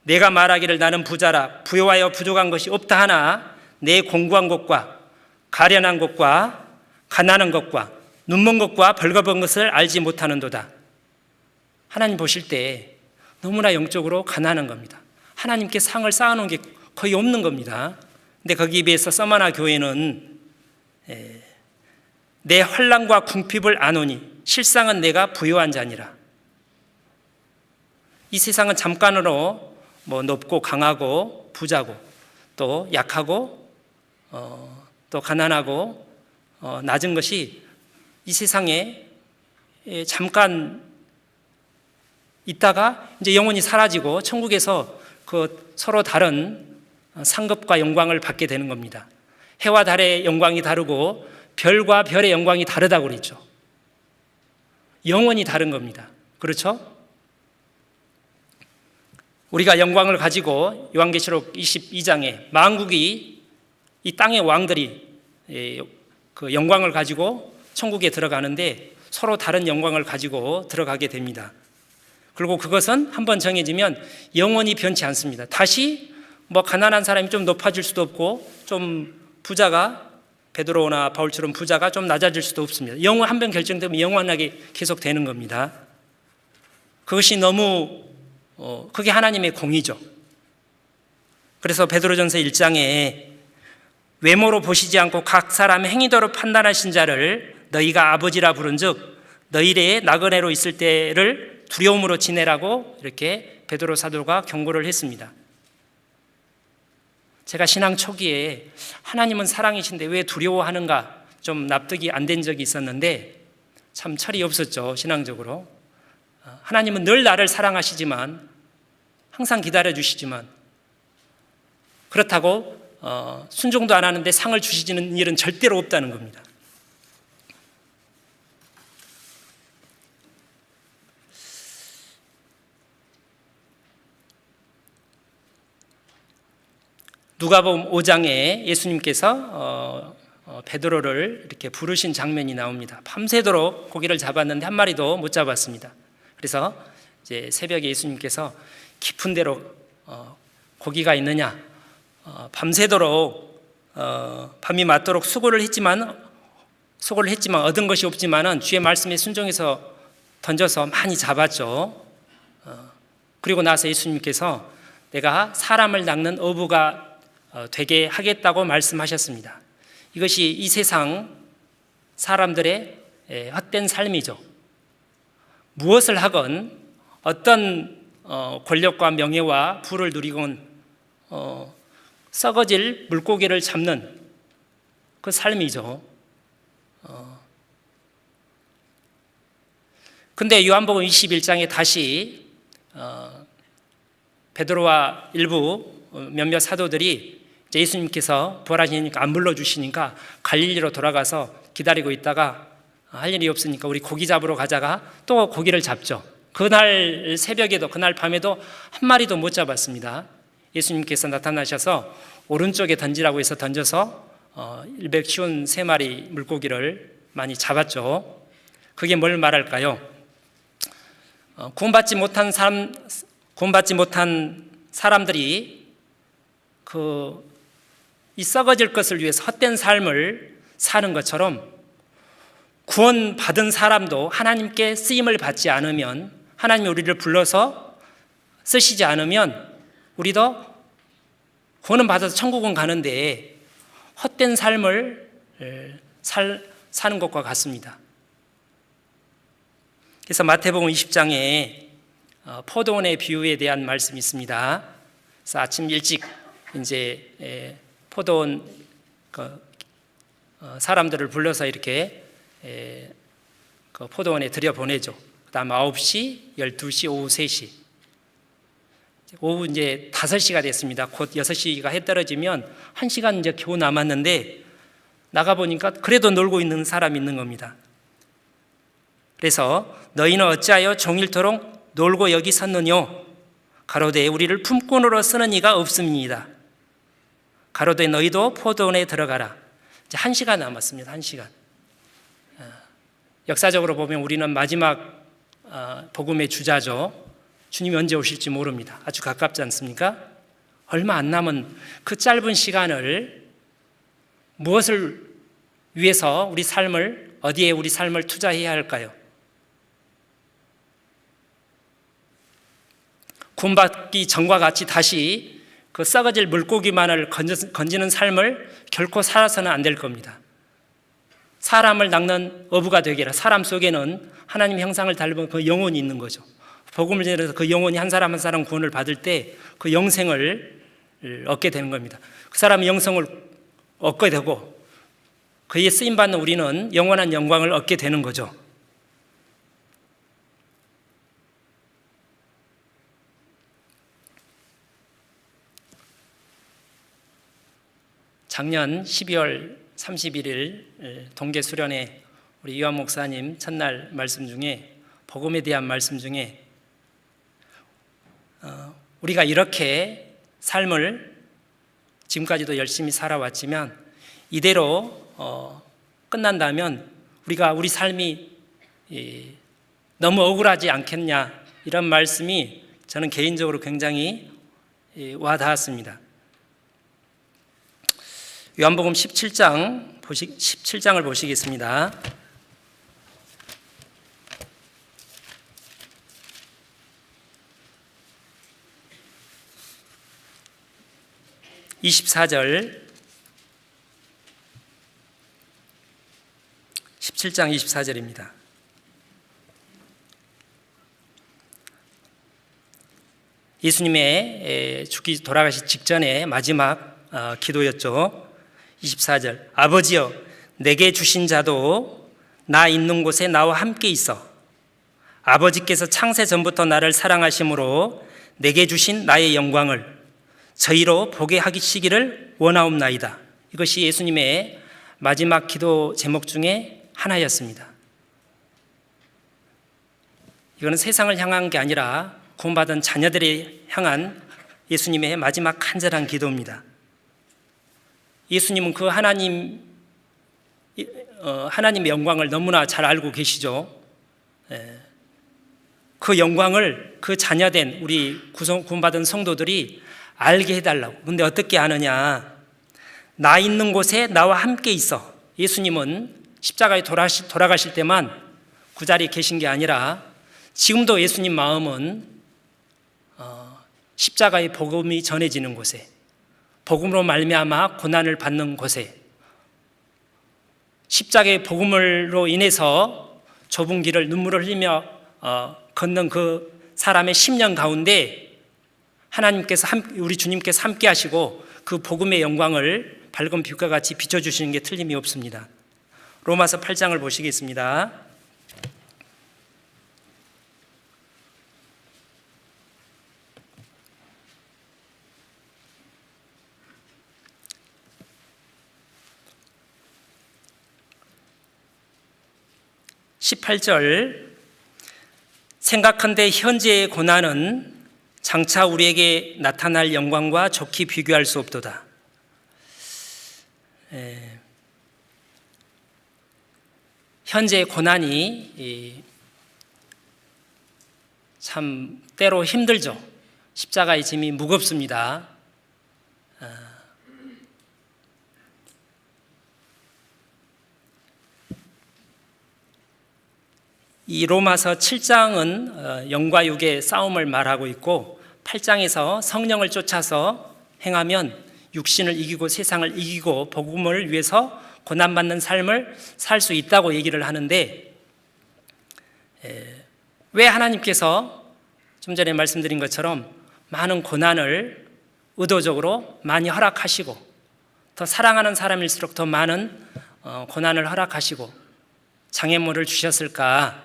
내가 말하기를 나는 부자라 부요하여 부족한 것이 없다 하나 내 공고한 것과 가련한 것과 가난한 것과 눈먼 것과 벌거벗은 것을 알지 못하는도다. 하나님 보실 때 너무나 영적으로 가난한 겁니다. 하나님께 상을 쌓아놓은 게 거의 없는 겁니다. 근데 거기에 비해서 서마나 교회는 내 환난과 궁핍을 아노니 실상은 내가 부요한 자니라. 이 세상은 잠깐으로 높고 강하고 부자고 또 약하고 또 가난하고 낮은 것이 이 세상에 잠깐 있다가 이제 영원히 사라지고 천국에서 그 서로 다른 상급과 영광을 받게 되는 겁니다. 해와 달의 영광이 다르고 별과 별의 영광이 다르다고 그랬죠. 영원히 다른 겁니다. 그렇죠? 우리가 영광을 가지고 요한계시록 22장에 만국이 이 땅의 왕들이 그 영광을 가지고 천국에 들어가는데 서로 다른 영광을 가지고 들어가게 됩니다. 그리고 그것은 한번 정해지면 영원히 변치 않습니다. 다시 가난한 사람이 좀 높아질 수도 없고 좀 부자가 베드로나 바울처럼 부자가 좀 낮아질 수도 없습니다. 영원 한 번 결정되면 영원하게 계속 되는 겁니다. 그것이 너무 그게 하나님의 공의죠. 그래서 베드로전서 1장에 외모로 보시지 않고 각 사람의 행위대로 판단하신 자를 너희가 아버지라 부른즉 너희의 나그네로 있을 때를 두려움으로 지내라고 이렇게 베드로 사도가 경고를 했습니다. 제가 신앙 초기에 하나님은 사랑이신데 왜 두려워하는가 좀 납득이 안 된 적이 있었는데 참 철이 없었죠. 신앙적으로. 하나님은 늘 나를 사랑하시지만 항상 기다려주시지만 그렇다고 순종도 안 하는데 상을 주시는 일은 절대로 없다는 겁니다. 누가복음 5장에 예수님께서 베드로를 이렇게 부르신 장면이 나옵니다. 밤새도록 고기를 잡았는데 한 마리도 못 잡았습니다. 그래서 이제 새벽에 예수님께서 깊은 데로 고기가 있느냐, 밤새도록 밤이 맞도록 수고를 했지만 얻은 것이 없지만은 주의 말씀에 순종해서 던져서 많이 잡았죠. 그리고 나서 예수님께서 내가 사람을 낚는 어부가 되게 하겠다고 말씀하셨습니다. 이것이 이 세상 사람들의 헛된 삶이죠. 무엇을 하건 어떤 권력과 명예와 부를 누리곤 썩어질 물고기를 잡는 그 삶이죠. 근데 요한복음 21장에 다시 베드로와 일부 몇몇 사도들이 예수님께서 부활하시니까 안 불러주시니까 갈릴리로 돌아가서 기다리고 있다가 할 일이 없으니까 우리 고기 잡으러 가자가 또 고기를 잡죠. 그날 새벽에도 그날 밤에도 한 마리도 못 잡았습니다. 예수님께서 나타나셔서 오른쪽에 던지라고 해서 던져서 153마리 물고기를 많이 잡았죠. 그게 뭘 말할까요? 구원받지 못한 사람들이 이 썩어질 것을 위해서 헛된 삶을 사는 것처럼 구원받은 사람도 하나님께 쓰임을 받지 않으면, 하나님이 우리를 불러서 쓰시지 않으면 우리도 구원은 받아서 천국은 가는데 헛된 삶을 사는 것과 같습니다. 그래서 마태복음 20장에 포도원의 비유에 대한 말씀이 있습니다. 그래서 아침 일찍 이제 포도원 사람들을 불러서 이렇게 그 포도원에 들여보내죠. 그 다음 9시, 12시, 오후 3시. 오후 이제 5시가 됐습니다. 곧 6시가 해 떨어지면 1시간 이제 겨우 남았는데 나가보니까 그래도 놀고 있는 사람이 있는 겁니다. 그래서 너희는 어찌하여 종일토록 놀고 여기 섰느뇨? 가로되 우리를 품꾼으로 쓰는 이가 없습니다. 가로되 너희도 포도원에 들어가라. 이제 1시간 남았습니다. 1시간. 역사적으로 보면 우리는 마지막 복음의 주자죠. 주님이 언제 오실지 모릅니다. 아주 가깝지 않습니까? 얼마 안 남은 그 짧은 시간을 무엇을 위해서 어디에 우리 삶을 투자해야 할까요? 구원받기 전과 같이 다시 그 썩어질 물고기만을 건지는 삶을 결코 살아서는 안 될 겁니다. 사람을 낚는 어부가 되게라. 사람 속에는 하나님 형상을 닮은 그 영혼이 있는 거죠. 복음을 전해서 그 영혼이 한 사람 한 사람 구원을 받을 때 그 영생을 얻게 되는 겁니다. 그 사람의 영성을 얻게 되고 그의 쓰임받는 우리는 영원한 영광을 얻게 되는 거죠. 작년 12월 31일 동계 수련회 우리 이완 목사님 첫날 말씀 중에 복음에 대한 말씀 중에 우리가 이렇게 삶을 지금까지도 열심히 살아왔지만 이대로 끝난다면 우리 삶이 너무 억울하지 않겠냐, 이런 말씀이 저는 개인적으로 굉장히 와닿았습니다. 요한복음 17장을 보시겠습니다. 24절, 17장 24절입니다. 예수님의 돌아가시 직전에 마지막 기도였죠. 24절, 아버지여 내게 주신 자도 나 있는 곳에 나와 함께 있어 아버지께서 창세 전부터 나를 사랑하심으로 내게 주신 나의 영광을 저희로 보게 하시기를 원하옵나이다. 이것이 예수님의 마지막 기도 제목 중에 하나였습니다. 이거는 세상을 향한 게 아니라 구원받은 자녀들을 향한 예수님의 마지막 간절한 기도입니다. 예수님은 그 하나님의 영광을 너무나 잘 알고 계시죠. 그 영광을 그 자녀된 우리 구원받은 성도들이 알게 해달라고. 근데 어떻게 아느냐? 나 있는 곳에 나와 함께 있어. 예수님은 십자가에 돌아가실 때만 그 자리에 계신 게 아니라 지금도 예수님 마음은 십자가의 복음이 전해지는 곳에, 복음으로 말미암아 고난을 받는 곳에, 십자가의 복음으로 인해서 좁은 길을 눈물을 흘리며 걷는 그 사람의 심령 가운데 하나님께서 우리 주님께서 함께 하시고 그 복음의 영광을 밝은 빛과 같이 비춰주시는 게 틀림이 없습니다. 로마서 8장을 보시겠습니다. (18절) 생각한데 현재의 고난은 장차 우리에게 나타날 영광과 좋게 비교할 수 없도다. 현재의 고난이 참 때로 힘들죠. 십자가의 짐이 무겁습니다. 이 로마서 7장은 영과 육의 싸움을 말하고 있고 8장에서 성령을 쫓아서 행하면 육신을 이기고 세상을 이기고 복음을 위해서 고난받는 삶을 살 수 있다고 얘기를 하는데, 왜 하나님께서 좀 전에 말씀드린 것처럼 많은 고난을 의도적으로 많이 허락하시고 더 사랑하는 사람일수록 더 많은 고난을 허락하시고 장애물을 주셨을까?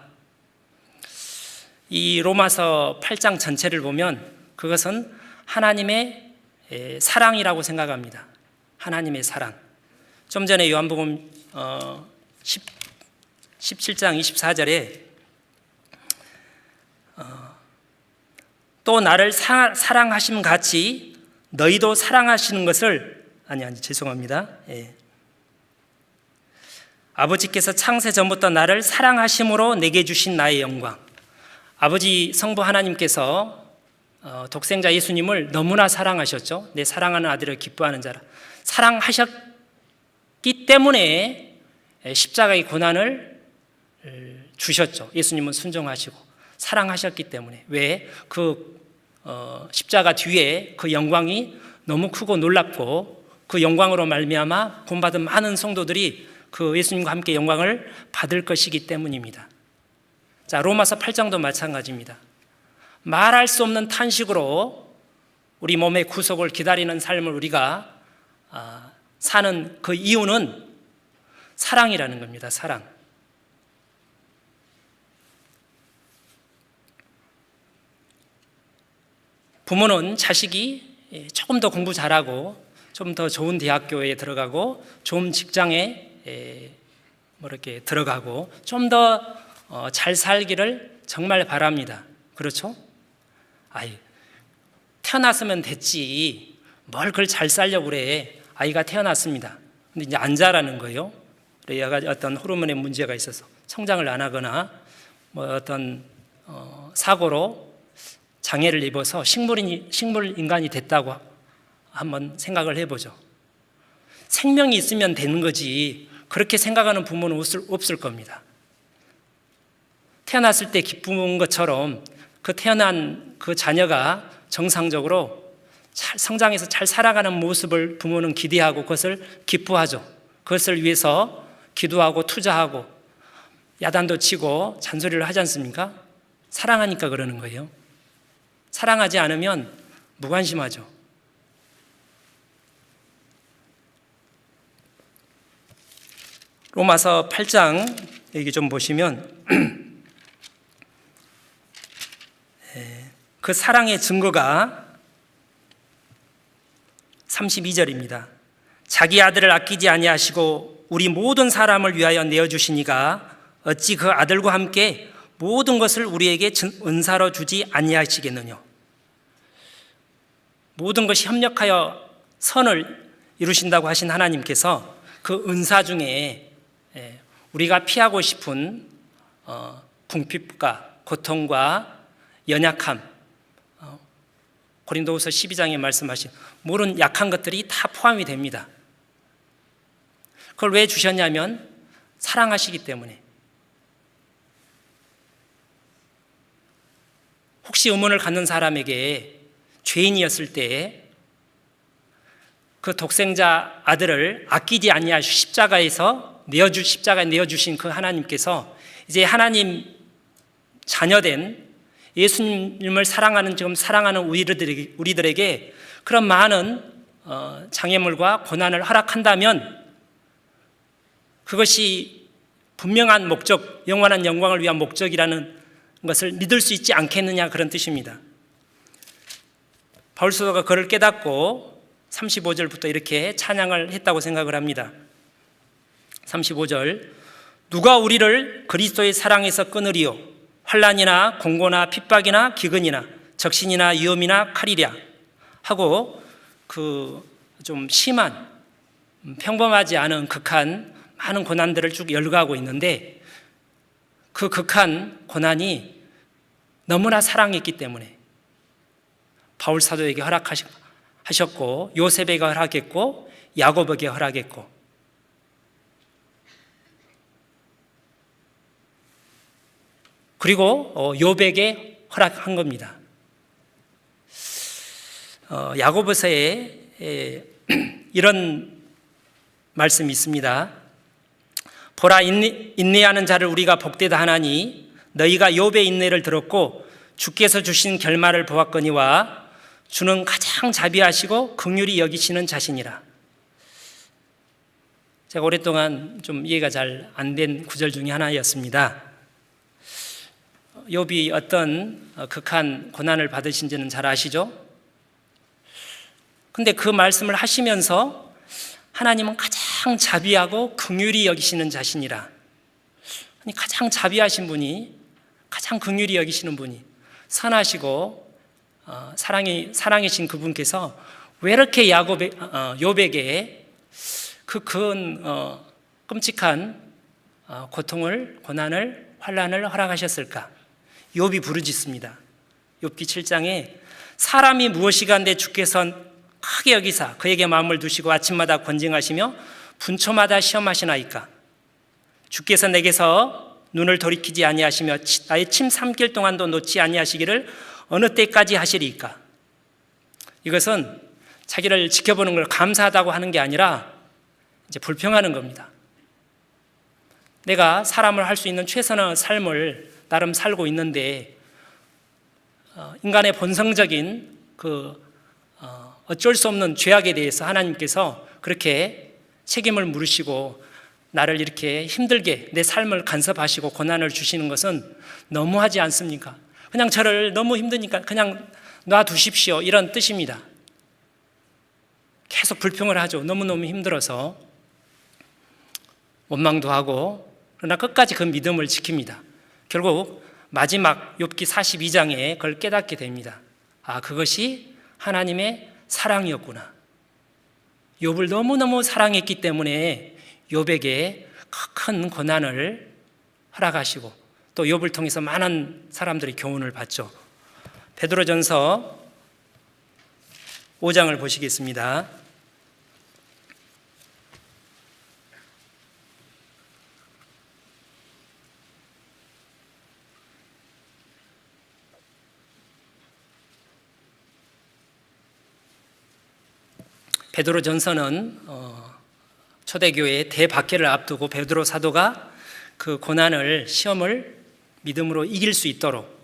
이 로마서 8장 전체를 보면 그것은 하나님의 사랑이라고 생각합니다. 하나님의 사랑. 좀 전에 요한복음 17장 24절에 또 나를 사랑하심 같이 너희도 사랑하시는 것을 죄송합니다. 아버지께서 창세 전부터 나를 사랑하심으로 내게 주신 나의 영광. 아버지 성부 하나님께서 독생자 예수님을 너무나 사랑하셨죠. 내 사랑하는 아들을 기뻐하는 자라. 사랑하셨기 때문에 십자가의 고난을 주셨죠. 예수님은 순종하시고 사랑하셨기 때문에. 왜? 그 십자가 뒤에 그 영광이 너무 크고 놀랍고 그 영광으로 말미암아 본받은 많은 성도들이 그 예수님과 함께 영광을 받을 것이기 때문입니다. 자, 로마서 8장도 마찬가지입니다. 말할 수 없는 탄식으로 우리 몸의 구속을 기다리는 삶을 우리가 사는 그 이유는 사랑이라는 겁니다. 사랑. 부모는 자식이 조금 더 공부 잘하고 좀 더 좋은 대학교에 들어가고 좋은 직장에 이렇게 들어가고 좀 더 잘 살기를 정말 바랍니다. 그렇죠? 태어났으면 됐지. 뭘 그걸 잘 살려고 그래. 아이가 태어났습니다. 근데 이제 안 자라는 거예요. 얘가 어떤 호르몬의 문제가 있어서 성장을 안 하거나 어떤 사고로 장애를 입어서 식물 인간이 됐다고 한번 생각을 해보죠. 생명이 있으면 되는 거지. 그렇게 생각하는 부모는 없을 겁니다. 태어났을 때 기쁜 것처럼 그 태어난 그 자녀가 정상적으로 잘 성장해서 잘 살아가는 모습을 부모는 기대하고 그것을 기뻐하죠. 그것을 위해서 기도하고 투자하고 야단도 치고 잔소리를 하지 않습니까? 사랑하니까 그러는 거예요. 사랑하지 않으면 무관심하죠. 로마서 8장 여기 좀 보시면 그 사랑의 증거가 32절입니다. 자기 아들을 아끼지 아니하시고 우리 모든 사람을 위하여 내어주시니가 어찌 그 아들과 함께 모든 것을 우리에게 은사로 주지 아니하시겠느냐. 모든 것이 협력하여 선을 이루신다고 하신 하나님께서 그 은사 중에 우리가 피하고 싶은 궁핍과 고통과 연약함, 고린도후서 12장에 말씀하신 모든 약한 것들이 다 포함이 됩니다. 그걸 왜 주셨냐면 사랑하시기 때문에. 혹시 의문을 갖는 사람에게 죄인이었을 때 그 독생자 아들을 아끼지 아니하시고 십자가에 내어주신 그 하나님께서 이제 하나님 자녀된 예수님을 사랑하는 지금 사랑하는 우리들에게 그런 많은 장애물과 고난을 허락한다면 그것이 분명한 목적, 영원한 영광을 위한 목적이라는 것을 믿을 수 있지 않겠느냐, 그런 뜻입니다. 바울 사도가 그를 깨닫고 35절부터 이렇게 찬양을 했다고 생각을 합니다. 35절, 누가 우리를 그리스도의 사랑에서 끊으리요? 환난이나 공고나 핍박이나 기근이나 적신이나 위험이나 칼이랴 하고 그 좀 심한, 평범하지 않은 극한 많은 고난들을 쭉 열거하고 있는데, 그 극한 고난이 너무나 사랑했기 때문에 바울 사도에게 허락하셨고, 요셉에게 허락했고, 야곱에게 허락했고, 그리고 욥에게 허락한 겁니다. 야고보서에 이런 말씀이 있습니다. 보라, 인내하는 자를 우리가 복되다 하나니 너희가 욥의 인내를 들었고 주께서 주신 결말을 보았거니와 주는 가장 자비하시고 긍휼히 여기시는 자신이라. 제가 오랫동안 좀 이해가 잘 안 된 구절 중에 하나였습니다. 욥이 어떤 극한 고난을 받으신지는 잘 아시죠? 근데 그 말씀을 하시면서 하나님은 가장 자비하고 긍휼히 여기시는 자신이라. 아니, 가장 자비하신 분이, 가장 긍휼히 여기시는 분이, 선하시고 사랑이신 그분께서 왜 이렇게 욥에게 그 큰 끔찍한 고통을, 고난을, 환난을 허락하셨을까? 욥이 부르짖습니다. 욥기 7장에 사람이 무엇이간데 주께서 크게 여기사 그에게 마음을 두시고 아침마다 권징하시며 분초마다 시험하시나이까? 주께서 내게서 눈을 돌이키지 아니하시며 나의 침 삼킬 동안도 놓지 아니하시기를 어느 때까지 하시리이까? 이것은 자기를 지켜보는 걸 감사하다고 하는 게 아니라 이제 불평하는 겁니다. 내가 사람을 할 수 있는 최선의 삶을 나름 살고 있는데 인간의 본성적인 어쩔 수 없는 죄악에 대해서 하나님께서 그렇게 책임을 물으시고 나를 이렇게 힘들게 내 삶을 간섭하시고 고난을 주시는 것은 너무하지 않습니까? 그냥 저를 너무 힘드니까 그냥 놔두십시오, 이런 뜻입니다. 계속 불평을 하죠. 너무너무 힘들어서 원망도 하고, 그러나 끝까지 그 믿음을 지킵니다. 결국 마지막 욥기 42장에 그걸 깨닫게 됩니다. 아, 그것이 하나님의 사랑이었구나. 욥을 너무너무 사랑했기 때문에 욥에게 큰 고난을 허락하시고 또 욥을 통해서 많은 사람들이 교훈을 받죠. 베드로전서 5장을 보시겠습니다. 베드로전서는 초대교회의 대박해를 앞두고 베드로 사도가 그 고난을, 시험을 믿음으로 이길 수 있도록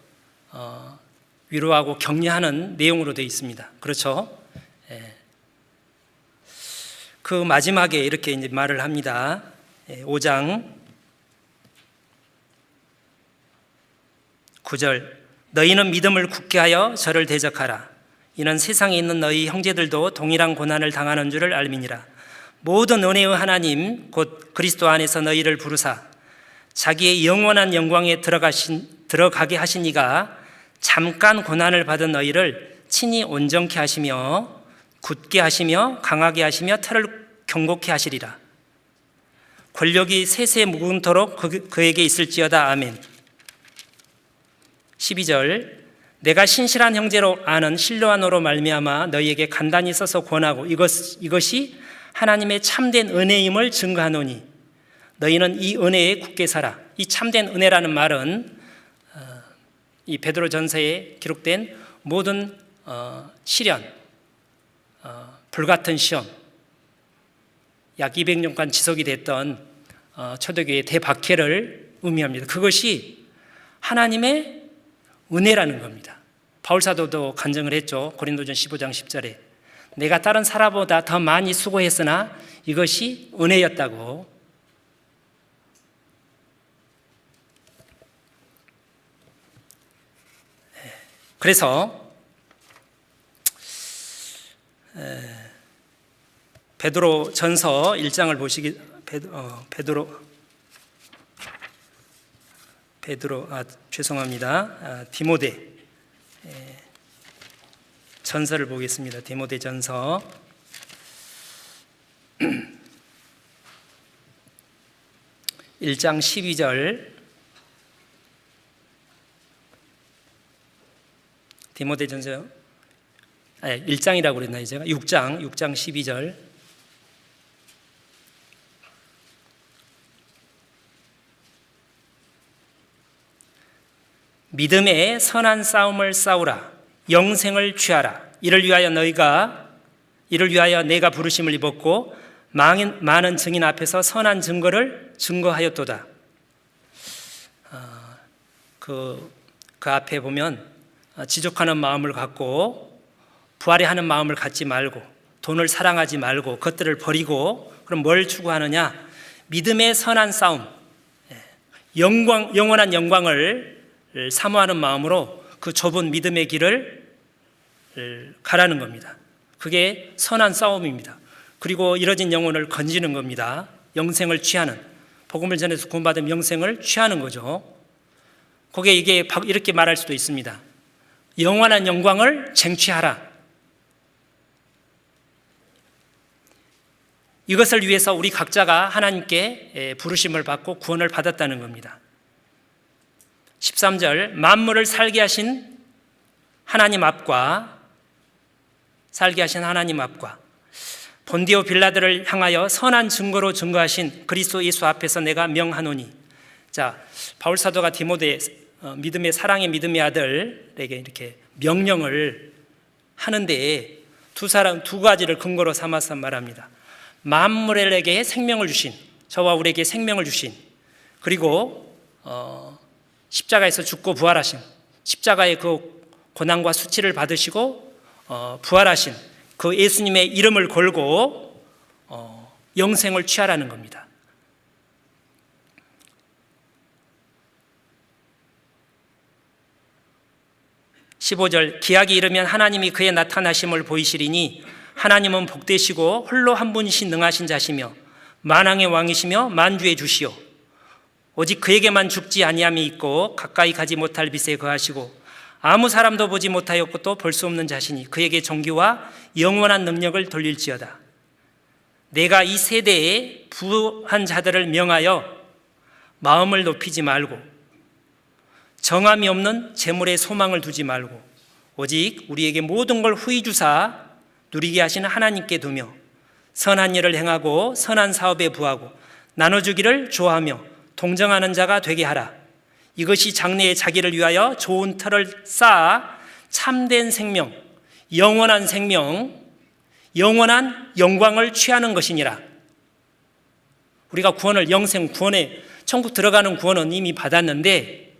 위로하고 격려하는 내용으로 되어 있습니다. 그렇죠? 그 마지막에 이렇게 이제 말을 합니다. 5장 9절, 너희는 믿음을 굳게 하여 저를 대적하라. 이는 세상에 있는 너희 형제들도 동일한 고난을 당하는 줄을 알미니라. 모든 은혜의 하나님 곧 그리스도 안에서 너희를 부르사 자기의 영원한 영광에 들어가게 하신 이가 잠깐 고난을 받은 너희를 친히 온전케 하시며 굳게 하시며 강하게 하시며 털을 경고케 하시리라. 권력이 세세 무궁토록 그에게 있을지어다. 아멘. 12절, 내가 신실한 형제로 아는 실로아노로 말미암아 너희에게 간단히 써서 권하고 이것이 하나님의 참된 은혜임을 증거하노니 너희는 이 은혜에 굳게 살아. 이 참된 은혜라는 말은 이 베드로전서에 기록된 모든 시련, 불같은 시험, 약 200년간 지속이 됐던 초대교회의 대박해를 의미합니다. 그것이 하나님의 은혜라는 겁니다. 바울 사도도 간증을 했죠. 고린도전 15장 10절에 내가 다른 사람보다 더 많이 수고했으나 이것이 은혜였다고. 그래서 베드로 전서 1장을 보시기 디모데 전서를 보겠습니다. 디모데 전서 1장 12절. 디모데 전서 1장이라고 그랬나요? 제가 6장 12절. 믿음의 선한 싸움을 싸우라. 영생을 취하라. 이를 위하여 내가 부르심을 입었고 많은 증인 앞에서 선한 증거를 증거하였도다. 그 앞에 보면 지족하는 마음을 갖고 부활해하는 마음을 갖지 말고 돈을 사랑하지 말고 것들을 버리고, 그럼 뭘 추구하느냐? 믿음의 선한 싸움, 영원한 영광을 사모하는 마음으로 그 좁은 믿음의 길을 가라는 겁니다. 그게 선한 싸움입니다. 그리고 이뤄진 영혼을 건지는 겁니다. 영생을 취하는, 복음을 전해서 구원받은 영생을 취하는 거죠. 그게 이게 이렇게 말할 수도 있습니다. 영원한 영광을 쟁취하라. 이것을 위해서 우리 각자가 하나님께 부르심을 받고 구원을 받았다는 겁니다. 13절, 만물을 살게 하신 하나님 앞과 본디오 빌라드를 향하여 선한 증거로 증거하신 그리스도 예수 앞에서 내가 명하노니. 자, 바울 사도가 디모데 믿음의 사랑의 믿음의 아들에게 이렇게 명령을 하는데 두 가지를 근거로 삼아서 말합니다. 만물에게 생명을 주신, 저와 우리에게 생명을 주신, 그리고 십자가에서 죽고 부활하신, 십자가의 그 고난과 수치를 받으시고 부활하신 그 예수님의 이름을 걸고 영생을 취하라는 겁니다. 15절, 기약이 이르면 하나님이 그의 나타나심을 보이시리니 하나님은 복되시고 홀로 한 분이신 능하신 자시며 만왕의 왕이시며 만주의 주시오. 오직 그에게만 죽지 아니함이 있고 가까이 가지 못할 빛에 거하시고 아무 사람도 보지 못하였고 또 볼 수 없는 자시니 그에게 존귀와 영원한 능력을 돌릴지어다. 내가 이 세대에 부한 자들을 명하여 마음을 높이지 말고 정함이 없는 재물에 소망을 두지 말고 오직 우리에게 모든 걸 후히 주사 누리게 하시는 하나님께 두며 선한 일을 행하고 선한 사업에 부하고 나눠주기를 좋아하며 동정하는 자가 되게 하라. 이것이 장래에 자기를 위하여 좋은 터를 쌓아 참된 생명, 영원한 영광을 취하는 것이니라. 우리가 구원을 구원에 천국 들어가는 구원은 이미 받았는데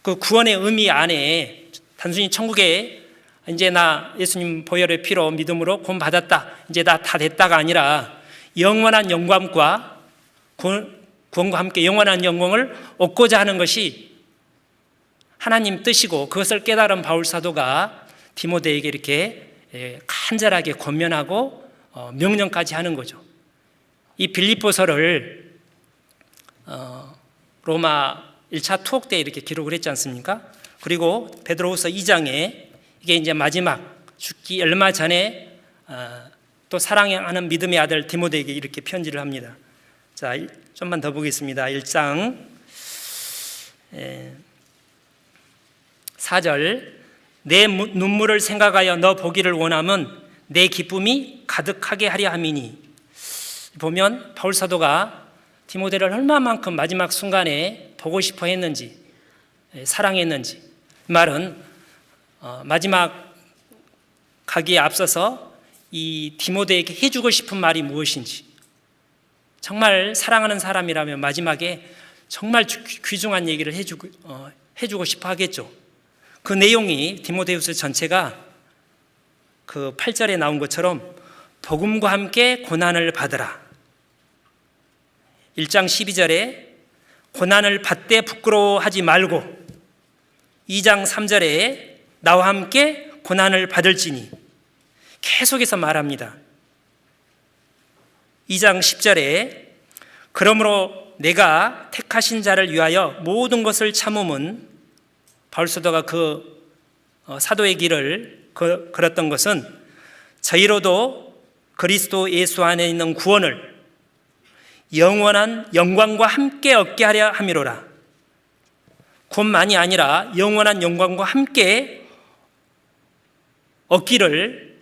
그 구원의 의미 안에 단순히 천국에 이제 나 예수님 보혈의 피로 믿음으로 구원 받았다, 이제 나 다 됐다가 아니라 영원한 영광과 구원과 함께 영원한 영광을 얻고자 하는 것이 하나님 뜻이고, 그것을 깨달은 바울 사도가 디모데에게 이렇게 간절하게 권면하고 명령까지 하는 거죠. 이 빌립보서를 로마 1차 투옥 때 이렇게 기록을 했지 않습니까? 그리고 베드로후서 2장에 이게 이제 마지막 죽기 얼마 전에 또 사랑하는 믿음의 아들 디모데에게 이렇게 편지를 합니다. 자, 좀만 더 보겠습니다. 1장 4절, 내 눈물을 생각하여 너 보기를 원함은 내 기쁨이 가득하게 하려 함이니. 보면 바울 사도가 디모데를 얼마만큼 마지막 순간에 보고 싶어 했는지, 사랑했는지. 말은 마지막 가기에 앞서서 이 디모데에게 해주고 싶은 말이 무엇인지, 정말 사랑하는 사람이라면 마지막에 정말 귀중한 얘기를 해주고 싶어 하겠죠. 그 내용이 디모데후서 전체가 그 8절에 나온 것처럼 복음과 함께 고난을 받으라. 1장 12절에 고난을 받되 부끄러워하지 말고 2장 3절에 나와 함께 고난을 받을지니 계속해서 말합니다. 2장 10절에 그러므로 내가 택하신 자를 위하여 모든 것을 참음은 바울 사도가 그 사도의 길을 걸었던 것은 저희로도 그리스도 예수 안에 있는 구원을 영원한 영광과 함께 얻게 하려 함이로라. 구원만이 아니라 영원한 영광과 함께 얻기를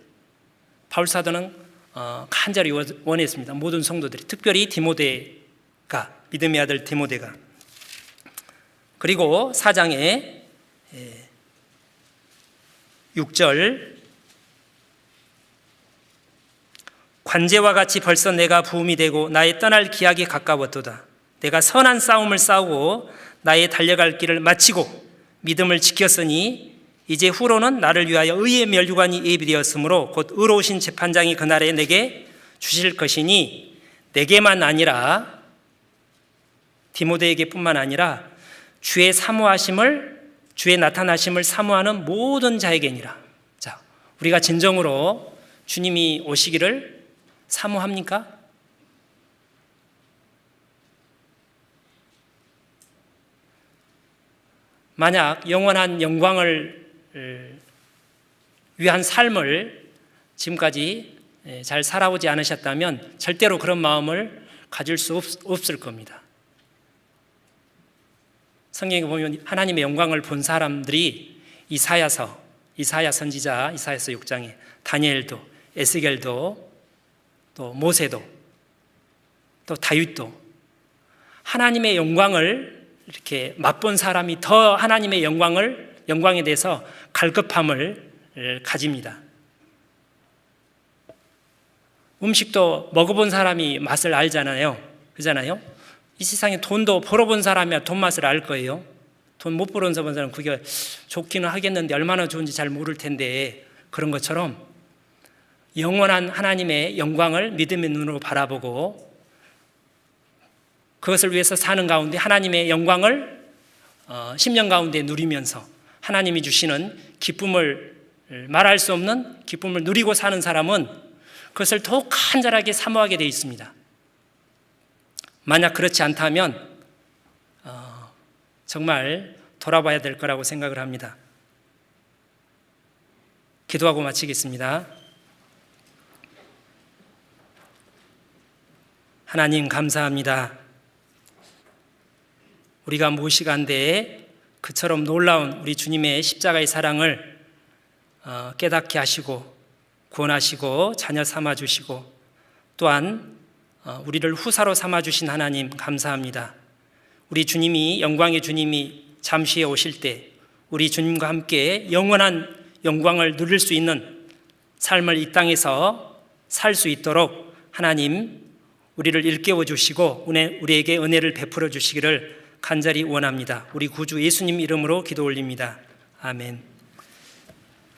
바울 사도는 간절히 원했습니다. 모든 성도들이, 특별히 디모데가, 믿음의 아들 디모데가. 그리고 4장에 6절 관제와 같이 벌써 내가 부음이 되고 나의 떠날 기약이 가까웠도다. 내가 선한 싸움을 싸우고 나의 달려갈 길을 마치고 믿음을 지켰으니 이제 후로는 나를 위하여 의의 면류관이 예비되었으므로 곧 의로우신 재판장이 그날에 내게 주실 것이니 내게만 아니라 디모데에게뿐만 아니라 주의 나타나심을 사모하는 모든 자에게니라. 자, 우리가 진정으로 주님이 오시기를 사모합니까? 만약 영원한 영광을 위한 삶을 지금까지 잘 살아오지 않으셨다면 절대로 그런 마음을 가질 수 없을 겁니다. 성경에 보면 하나님의 영광을 본 사람들이 이사야 선지자 이사야서 6장에 다니엘도, 에스겔도, 또 모세도, 또 다윗도 하나님의 영광을 이렇게 맛본 사람이 더 하나님의 영광에 대해서 갈급함을 가집니다. 음식도 먹어본 사람이 맛을 알잖아요. 그잖아요. 이 세상에 돈도 벌어본 사람이야 돈 맛을 알 거예요. 돈 못 벌어본 사람은 그게 좋기는 하겠는데 얼마나 좋은지 잘 모를 텐데, 그런 것처럼 영원한 하나님의 영광을 믿음의 눈으로 바라보고 그것을 위해서 사는 가운데 하나님의 영광을 10년 가운데 누리면서 하나님이 주시는 기쁨을, 말할 수 없는 기쁨을 누리고 사는 사람은 그것을 더욱 간절하게 사모하게 되어 있습니다. 만약 그렇지 않다면 정말 돌아봐야 될 거라고 생각을 합니다. 기도하고 마치겠습니다. 하나님 감사합니다. 우리가 무엇이간데 그처럼 놀라운 우리 주님의 십자가의 사랑을 깨닫게 하시고 구원하시고 자녀 삼아주시고 또한 우리를 후사로 삼아주신 하나님 감사합니다. 우리 주님이, 영광의 주님이 잠시 후에 오실 때 우리 주님과 함께 영원한 영광을 누릴 수 있는 삶을 이 땅에서 살 수 있도록 하나님 우리를 일깨워 주시고 우리에게 은혜를 베풀어 주시기를 간절히 원합니다. 우리 구주 예수님 이름으로 기도 올립니다. 아멘.